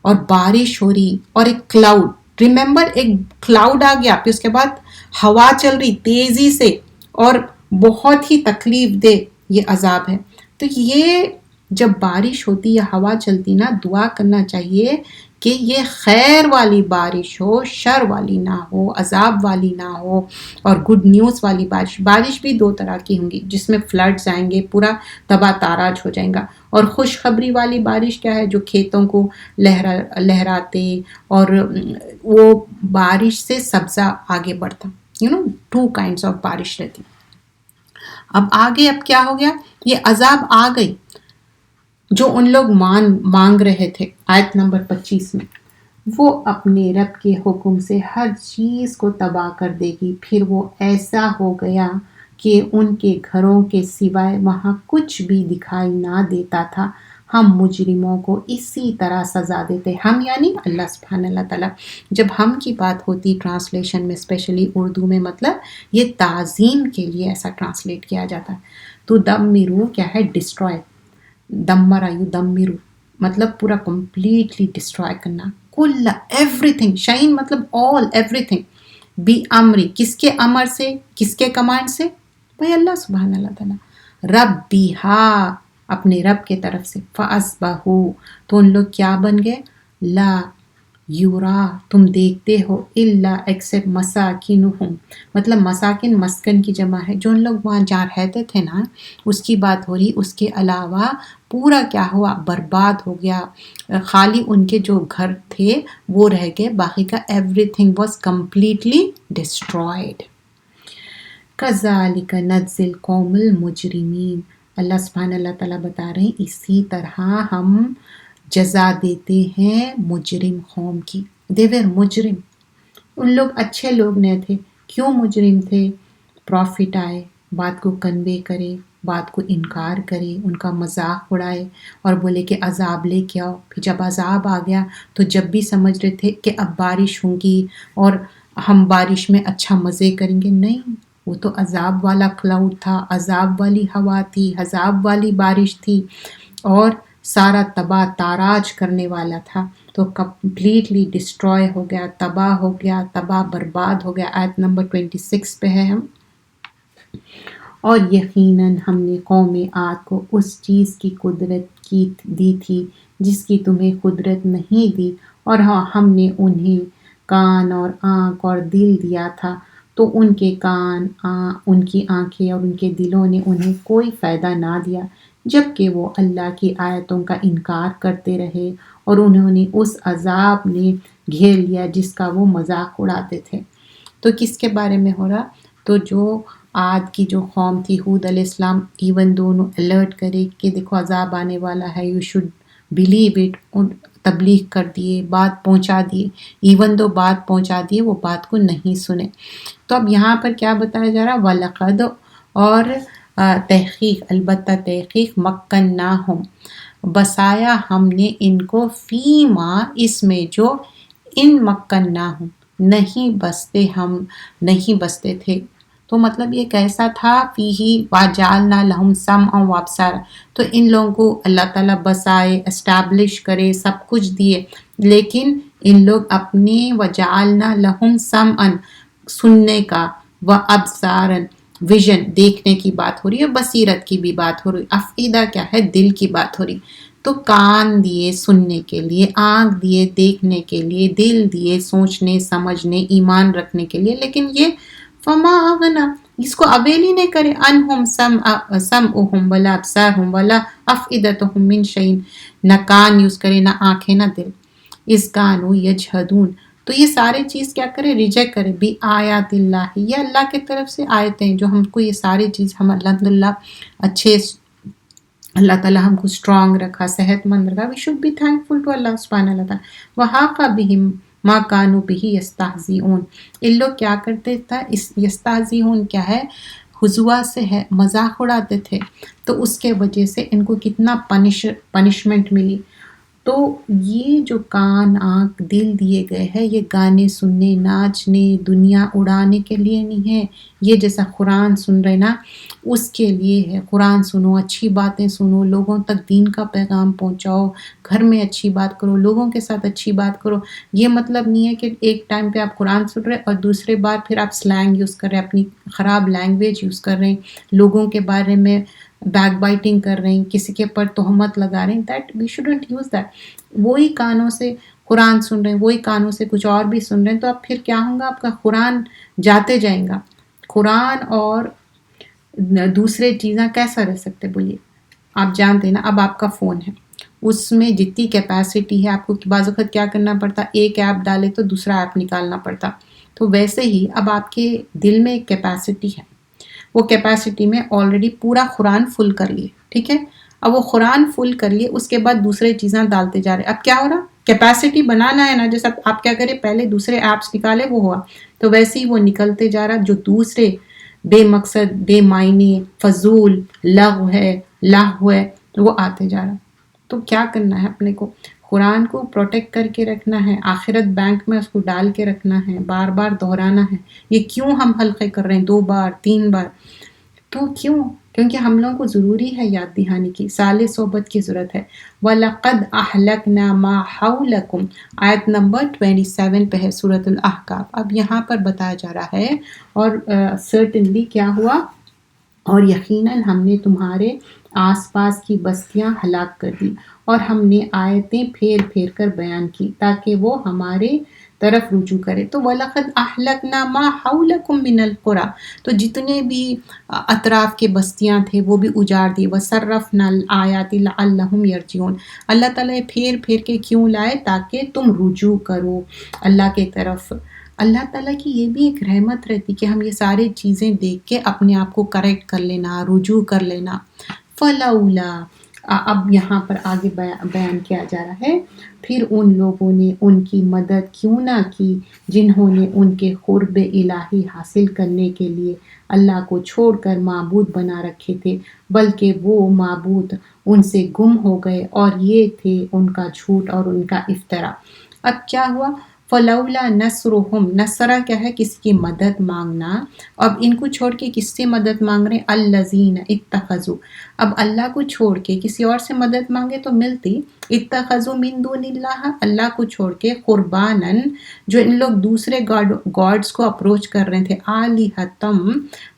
اور بارش ہو رہی اور ایک کلاؤڈ ریممبر ایک کلاؤڈ آ گیا، پھر اس کے بعد ہوا چل رہی تیزی سے اور بہت ہی تکلیف دہ یہ عذاب ہے. تو یہ جب بارش ہوتی یا ہوا چلتی نا، دعا کرنا چاہیے کہ یہ خیر والی بارش ہو، شر والی نہ ہو، عذاب والی نہ ہو، اور گڈ نیوز والی بارش. بارش بھی دو طرح کی ہوں گی، جس میں فلڈز آئیں گے، پورا تباہ تاراج ہو جائے گا. اور خوشخبری والی بارش کیا ہے؟ جو کھیتوں کو لہراتے، اور وہ بارش سے سبزہ آگے بڑھتا. ٹو کائنڈس آف بارش رہتی. اب آگے اب کیا ہو گیا؟ یہ عذاب آ گئی جو ان لوگ مانگ رہے تھے. آیت نمبر 25 میں وہ اپنے رب کے حکم سے ہر چیز کو تباہ کر دے گی. پھر وہ ایسا ہو گیا کہ ان کے گھروں کے سوائے وہاں کچھ بھی دکھائی نہ دیتا تھا. ہم مجرموں کو اسی طرح سزا دیتے. ہم یعنی اللہ سبحانہ اللہ تعالیٰ. جب ہم کی بات ہوتی ٹرانسلیشن میں، اسپیشلی اردو میں، مطلب یہ تعظیم کے لیے ایسا ٹرانسلیٹ کیا جاتا ہے. تو دمرو کیا ہے؟ ڈسٹروائے. دمرا یو دمرو مطلب پورا کمپلیٹلی ڈسٹروائے کرنا. کل ایوری تھنگ، شائن مطلب آل ایوری تھنگ. بی امری، کس کے امر سے، کس کے کمانڈ سے؟ بھائی اللہ سبحانہ اللہ تعالیٰ. رب بیہا، اپنے رب کے طرف سے. فَأَصْبَحُوا، تو ان لوگ کیا بن گئے؟ لا یورا، تم دیکھتے ہو، الا ایکسپٹ مساکنہم، مطلب مساکن مسکن کی جمع ہے. جو ان لوگ وہاں جہاں رہتے تھے نا، اس کی بات ہو رہی. اس کے علاوہ پورا کیا ہوا؟ برباد ہو گیا. خالی ان کے جو گھر تھے وہ رہ گئے، باقی کا everything was completely destroyed. کذالک نجزی القوم المجرمین، اللہ سبحانہ اللہ تعالیٰ بتا رہے ہیں اسی طرح ہم جزا دیتے ہیں مجرم قوم کی. دے ور مجرم، ان لوگ اچھے لوگ نہیں تھے. کیوں مجرم تھے؟ پروفٹ آئے، بات کو کنوے کرے، بات کو انکار کرے، ان کا مذاق اڑائے اور بولے کہ عذاب لے کے آؤ. پھر جب عذاب آ گیا تو جب بھی سمجھ رہے تھے کہ اب بارش ہوگی اور ہم بارش میں اچھا مزے کریں گے، نہیں، وہ تو عذاب والا کلاؤڈ تھا، عذاب والی ہوا تھی، عذاب والی بارش تھی، اور سارا تباہ تاراج کرنے والا تھا. تو کمپلیٹلی ڈسٹروائے ہو گیا، تباہ ہو گیا، تباہ برباد ہو گیا. آیت نمبر 26 پہ ہے ہم. اور یقیناً ہم نے قوم عاد کو اس چیز کی قدرت کی دی تھی جس کی تمہیں قدرت نہیں دی، اور ہاں ہم نے انہیں کان اور آنکھ اور دل دیا تھا، تو ان کے کان، ان کی آنکھیں اور ان کے دلوں نے انہیں کوئی فائدہ نہ دیا، جبکہ وہ اللہ کی آیتوں کا انکار کرتے رہے اور انہوں نے اس عذاب نے گھیر لیا جس کا وہ مذاق اڑاتے تھے. تو کس کے بارے میں ہو رہا؟ تو جو عاد کی جو قوم تھی، ہود علیہ السلام ایون دونوں الرٹ کرے کہ دیکھو عذاب آنے والا ہے، یو شوڈ بلیو اٹ، تبلیغ کر دیے، بات پہنچا دیے. ایون دو بات پہنچا دیے، وہ بات کو نہیں سنے. تو اب یہاں پر کیا بتایا جا رہا؟ وَلَقَدْ، اور تحقیق، البتہ تحقیق، مَكَّنَّاهُمْ، بسایا ہم نے ان کو، فیما، اس میں جو ان مکناہم، نہیں بستے ہم، نہیں بستے تھے. تو مطلب یہ کیسا تھا؟ فیہی وَجَعَلْنَا لَهُمْ سَمْعًا وَأَبْصَارًا، تو ان لوگوں کو اللہ تعالیٰ بسائے، اسٹیبلش کرے، سب کچھ دیے، لیکن ان لوگ اپنے وَجَعَلْنَا لَهُمْ سَمْعًا، سننے کا، وَأَبْصَارًا، ویژن، دیکھنے کی بات ہو رہی ہے، بصیرت کی بھی بات ہو رہی. افئدہ کیا ہے؟ دل کی بات ہو رہی. تو کان دیے سننے کے لیے، آنکھ دیے دیکھنے کے لیے، دل دیے سوچنے سمجھنے ایمان رکھنے کے لیے، لیکن یہ فما اغنا، اس کو اویل ہی نہیں کرے. انہم سمعہم ولا ابصارہم ولا افئدتہم من شیء، نہ کان یوز کرے، نہ آنکھیں، نہ دل. اذ کانوا یجحدون، تو یہ سارے چیز کیا کرے؟ ریجیکٹ کرے. بھی آیات اللہ، یہ اللہ کی طرف سے آیتیں جو ہم کو یہ ساری چیز، ہم الحمدللہ اچھے، اللہ تعالیٰ ہم کو اسٹرانگ رکھا، صحت مند رکھا. We should be thankful to اللہ سبحانہ اللہ تعالیٰ. وحاق بہم ما کانوا بہ یستہزئون، ان لوگ کیا کرتے تھا؟ اس یستہزئون کیا ہے؟ ہزوا سے ہے، مذاق اڑاتے تھے. تو اس کے وجہ سے ان کو کتنا پنشمنٹ ملی. تو یہ جو کان آنکھ دل دیے گئے ہیں یہ گانے سننے ناچنے دنیا اڑانے کے لیے نہیں ہے. یہ جیسا قرآن سن رہے نا اس کے لیے ہے. قرآن سنو، اچھی باتیں سنو، لوگوں تک دین کا پیغام پہنچاؤ، گھر میں اچھی بات کرو، لوگوں کے ساتھ اچھی بات کرو. یہ مطلب نہیں ہے کہ ایک ٹائم پہ آپ قرآن سن رہے اور دوسرے بار پھر آپ سلینگ یوز کر رہے ہیں، اپنی خراب لینگویج یوز کر رہے ہیں، لوگوں کے بارے میں بیک بائٹنگ کر رہے ہیں، کسی کے پر تہمت لگا رہے ہیں. That we shouldn't use that. وہی کانوں سے قرآن سن رہے ہیں، وہی کانوں سے کچھ اور بھی سن رہے ہیں، تو اب پھر کیا ہوں گا؟ آپ کا قرآن جاتے جائیں گا. قرآن اور دوسرے چیزیں کیسا رہ سکتے بولیے؟ آپ جانتے ہیں نا، اب آپ کا فون ہے، اس میں جتنی کیپیسٹی ہے آپ کو بعض وقت کیا کرنا پڑتا، ایک ایپ ڈالے تو دوسرا ایپ نکالنا پڑتا. تو ویسے ہی اب آپ کے دل میں ایک کیپیسٹی ہے، وہ کیپیسٹی میں آلریڈی پورا قرآن فل کر لیے، ٹھیک ہے. اب وہ قرآن فل کر لیے، اس کے بعد دوسرے چیزیں ڈالتے جا رہے. اب کیا ہو رہا؟ کیپیسٹی بنانا ہے نا، جیسا آپ کیا کریں پہلے دوسرے ایپس نکالے وہ ہوا، تو ویسے ہی وہ نکلتے جا رہا. جو دوسرے بے مقصد بے معنی فضول لغو ہے لاہو ہے وہ آتے جا رہا. تو کیا کرنا ہے؟ اپنے کو قرآن کو پروٹیکٹ کر کے رکھنا ہے، آخرت بینک میں اس کو ڈال کے رکھنا ہے، بار بار دہرانا ہے. یہ کیوں ہم حلقے کر رہے ہیں 2 بار 3 بار؟ تو کیوں؟ کیونکہ ہم لوگوں کو ضروری ہے یاد دہانی کی، سال صحبت کی ضرورت ہے. وَلَقَدْ أَحْلَقْنَا مَا حَوْلَكُمْ آیت نمبر 27 پہ ہے سورۃ الاحقاف. اب یہاں پر بتایا جا رہا ہے اور سرٹنلی کیا ہوا، اور یقیناً ہم نے تمہارے آس پاس کی بستیاں ہلاک کر دی اور ہم نے آیتیں پھیر پھیر کر بیان کی تاکہ وہ ہمارے طرف رجوع کرے. تو وَلَقَدْ أَحْلَقْنَا مَا حَوْلَكُمْ مِنَ الْقُرَىٰ، تو جتنے بھی اطراف کے بستیاں تھے وہ بھی اجاڑ دی. وَصَرَّفْنَا الْآيَاتِ لَعَلَّهُمْ يَرْجِعُونَ، اللہ تعالیٰ پھیر پھیر کے کیوں لائے؟ تاکہ تم رجوع کرو اللہ کے طرف. اللہ تعالیٰ کی یہ بھی ایک رحمت رہتی کہ ہم یہ ساری چیزیں دیکھ کے اپنے آپ کو کریکٹ کر لینا، رجوع کر لینا. فَلَوْلَا، اب یہاں پر آگے بیان کیا جا رہا ہے، پھر ان لوگوں نے ان کی مدد کیوں نہ کی جنہوں نے ان کے قرب الہی حاصل کرنے کے لیے اللہ کو چھوڑ کر معبود بنا رکھے تھے، بلکہ وہ معبود ان سے گم ہو گئے اور یہ تھے ان کا جھوٹ اور ان کا افترا. اب کیا ہوا؟ فلولا نصرہم، نصرہ کیا ہے؟ کسی کی مدد مانگنا. اب ان کو چھوڑ کے کس سے مدد مانگ رہے؟ الذین اتخذوا، اب اللہ کو چھوڑ کے کسی اور سے مدد مانگے تو ملتی. اتخذوا من دون اللہ، اللہ کو چھوڑ کے قربانن، جو ان لوگ دوسرے گاڈز کو اپروچ کر رہے تھے. آلہتم،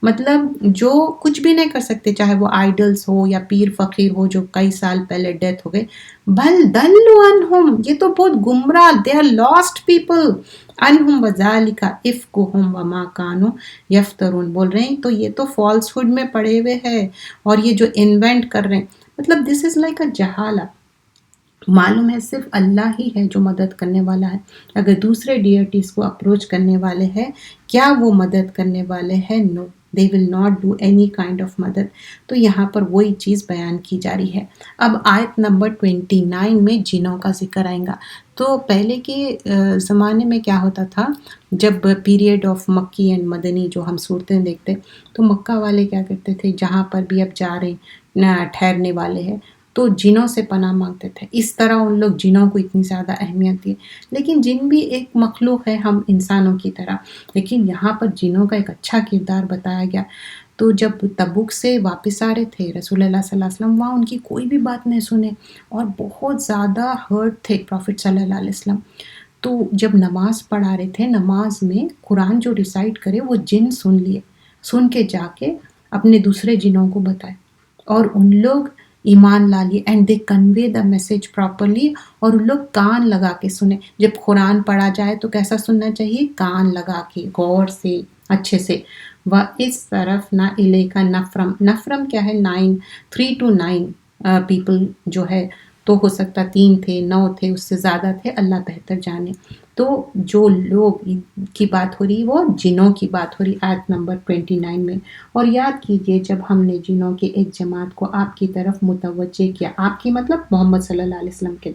مطلب جو کچھ بھی نہیں کر سکتے، چاہے وہ آئیڈلز ہو یا پیر فقیر ہو جو کئی سال پہلے ڈیتھ ہو گئے. بل دلوا عنہم، یہ تو بہت گمراہ، دے آر لاسٹ پیپل. عنہم وذالک افکہم وما کانوا یفترون، بول رہے ہیں تو یہ تو فالس ہوڈ میں پڑے ہوئے ہیں اور یہ جو انوینٹ کر رہے ہیں، مطلب دس از لائک اے جہالہ. معلوم ہے صرف اللہ ہی ہے جو مدد کرنے والا ہے. اگر دوسرے ڈیئرٹیز کو اپروچ کرنے والے ہیں، کیا وہ مدد کرنے والے ہیں؟ نو، they will not do any kind of مدد. تو یہاں پر وہی چیز بیان کی جا رہی ہے. اب آیت نمبر 29 میں جنوں کا ذکر آئیں گا. تو پہلے کے زمانے میں کیا ہوتا تھا، جب پیریڈ آف مکی اینڈ مدنی جو ہم صورتیں دیکھتے، تو مکہ والے کیا کرتے تھے، جہاں پر بھی اب جا رہے ٹھہرنے والے ہیں تو جنوں سے پناہ مانگتے تھے. اس طرح ان لوگ جنوں کو اتنی زیادہ اہمیت دی. لیکن جن بھی ایک مخلوق ہے ہم انسانوں کی طرح، لیکن یہاں پر جنوں کا ایک اچھا کردار بتایا گیا. تو جب تبوک سے واپس آ رہے تھے رسول اللہ صلی اللہ علیہ وسلم، وہاں ان کی کوئی بھی بات نہیں سنے اور بہت زیادہ ہرٹ تھے پروفٹ صلی اللہ علیہ وسلم. تو جب نماز پڑھا رہے تھے، نماز میں قرآن جو ریسائٹ کرے وہ جن سن لیے، سن کے جا کے اپنے دوسرے جنوں کو بتائے اور ان لوگ ایمان لا لیے. And they convey the message properly, اور ان لوگ کان لگا کے سنے. جب قرآن پڑھا جائے تو کیسا سننا چاہیے؟ کان لگا کے، غور سے، اچھے سے. وَإِذْ صَرَفْنَا إِلَيْكَ نَفْرًا، نفرم کیا ہے؟ 3 to 9 پیپل جو ہے، تو ہو سکتا 3 تھے 9 تھے اس سے زیادہ تھے، اللہ بہتر جانے. تو جو لوگ کی بات ہو رہی وہ جنوں کی بات ہو رہی آیت نمبر 29 میں. اور یاد کیجئے جب ہم نے جنوں کے ایک جماعت کو آپ کی طرف متوجہ کیا، آپ کی مطلب محمد صلی اللہ علیہ وسلم کے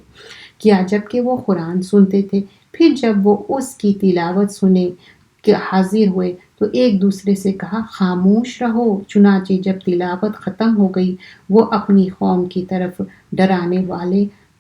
کیا، جبکہ وہ قرآن سنتے تھے. پھر جب وہ اس کی تلاوت سنے کہ حاضر ہوئے تو ایک دوسرے سے کہا خاموش رہو. چنانچہ جب تلاوت ختم ہو گئی وہ اپنی قوم کی طرف ڈرانے والے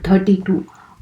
32,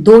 2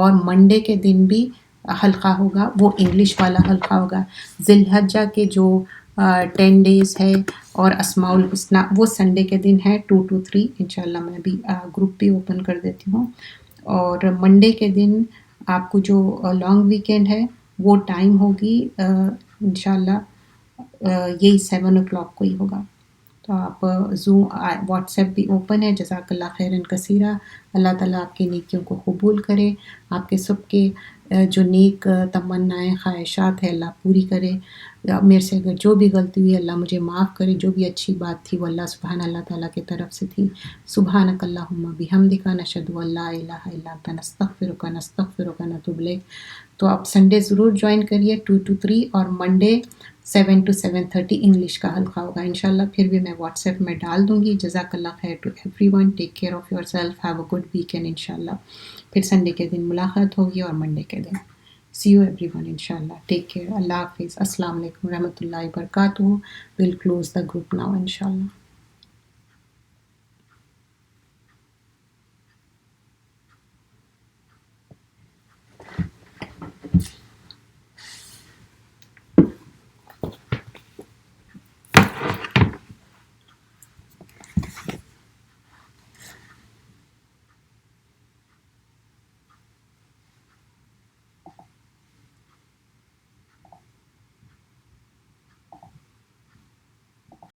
اور منڈے کے دن بھی حلقہ ہوگا، وہ انگلش والا حلقہ ہوگا. ذی الحجہ کے جو 10 ڈیز ہے اور اسماء الحسنی وہ سنڈے کے دن ہے 2 to 3. انشاءاللہ میں بھی گروپ بھی اوپن کر دیتی ہوں. اور منڈے کے دن آپ کو جو لانگ ویکینڈ ہے وہ ٹائم ہوگی انشاءاللہ یہی 7 o'clock کو ہی ہوگا. تو آپ واٹس ایپ بھی اوپن ہے. جزاک اللہ خیرن کثیرہ. اللہ تعالیٰ آپ کی نیکیوں کو قبول کرے، آپ کے سب کے جو نیک تمنائیں خواہشات ہے اللہ پوری کرے. میرے سے اگر جو بھی غلطی ہوئی اللہ مجھے معاف کرے، جو بھی اچھی بات تھی وہ اللہ تعالیٰ کی طرف سے تھی. سبحانک اللہم بحمدک نشہد ان لا الہ الا انت نستغفرک ونتوب الیک. تو آپ سنڈے ضرور جوائن کریے 2 to 3 اور منڈے 7 to 7:30 انگلش کا حلقہ ہوگا انشاءاللہ. پھر بھی میں واٹس ایپ میں ڈال دوں گی. جزاک اللہ خیر to everyone. Take care of yourself. Have a good weekend انشاءاللہ. پھر سنڈے کے دن ملاقات ہوگی اور منڈے کے دن. سی یو ایوری ون انشاءاللہ. Take care. اللہ حافظ. السلام علیکم ورحمۃ اللہ وبرکاتہ. We'll close the group now انشاءاللہ.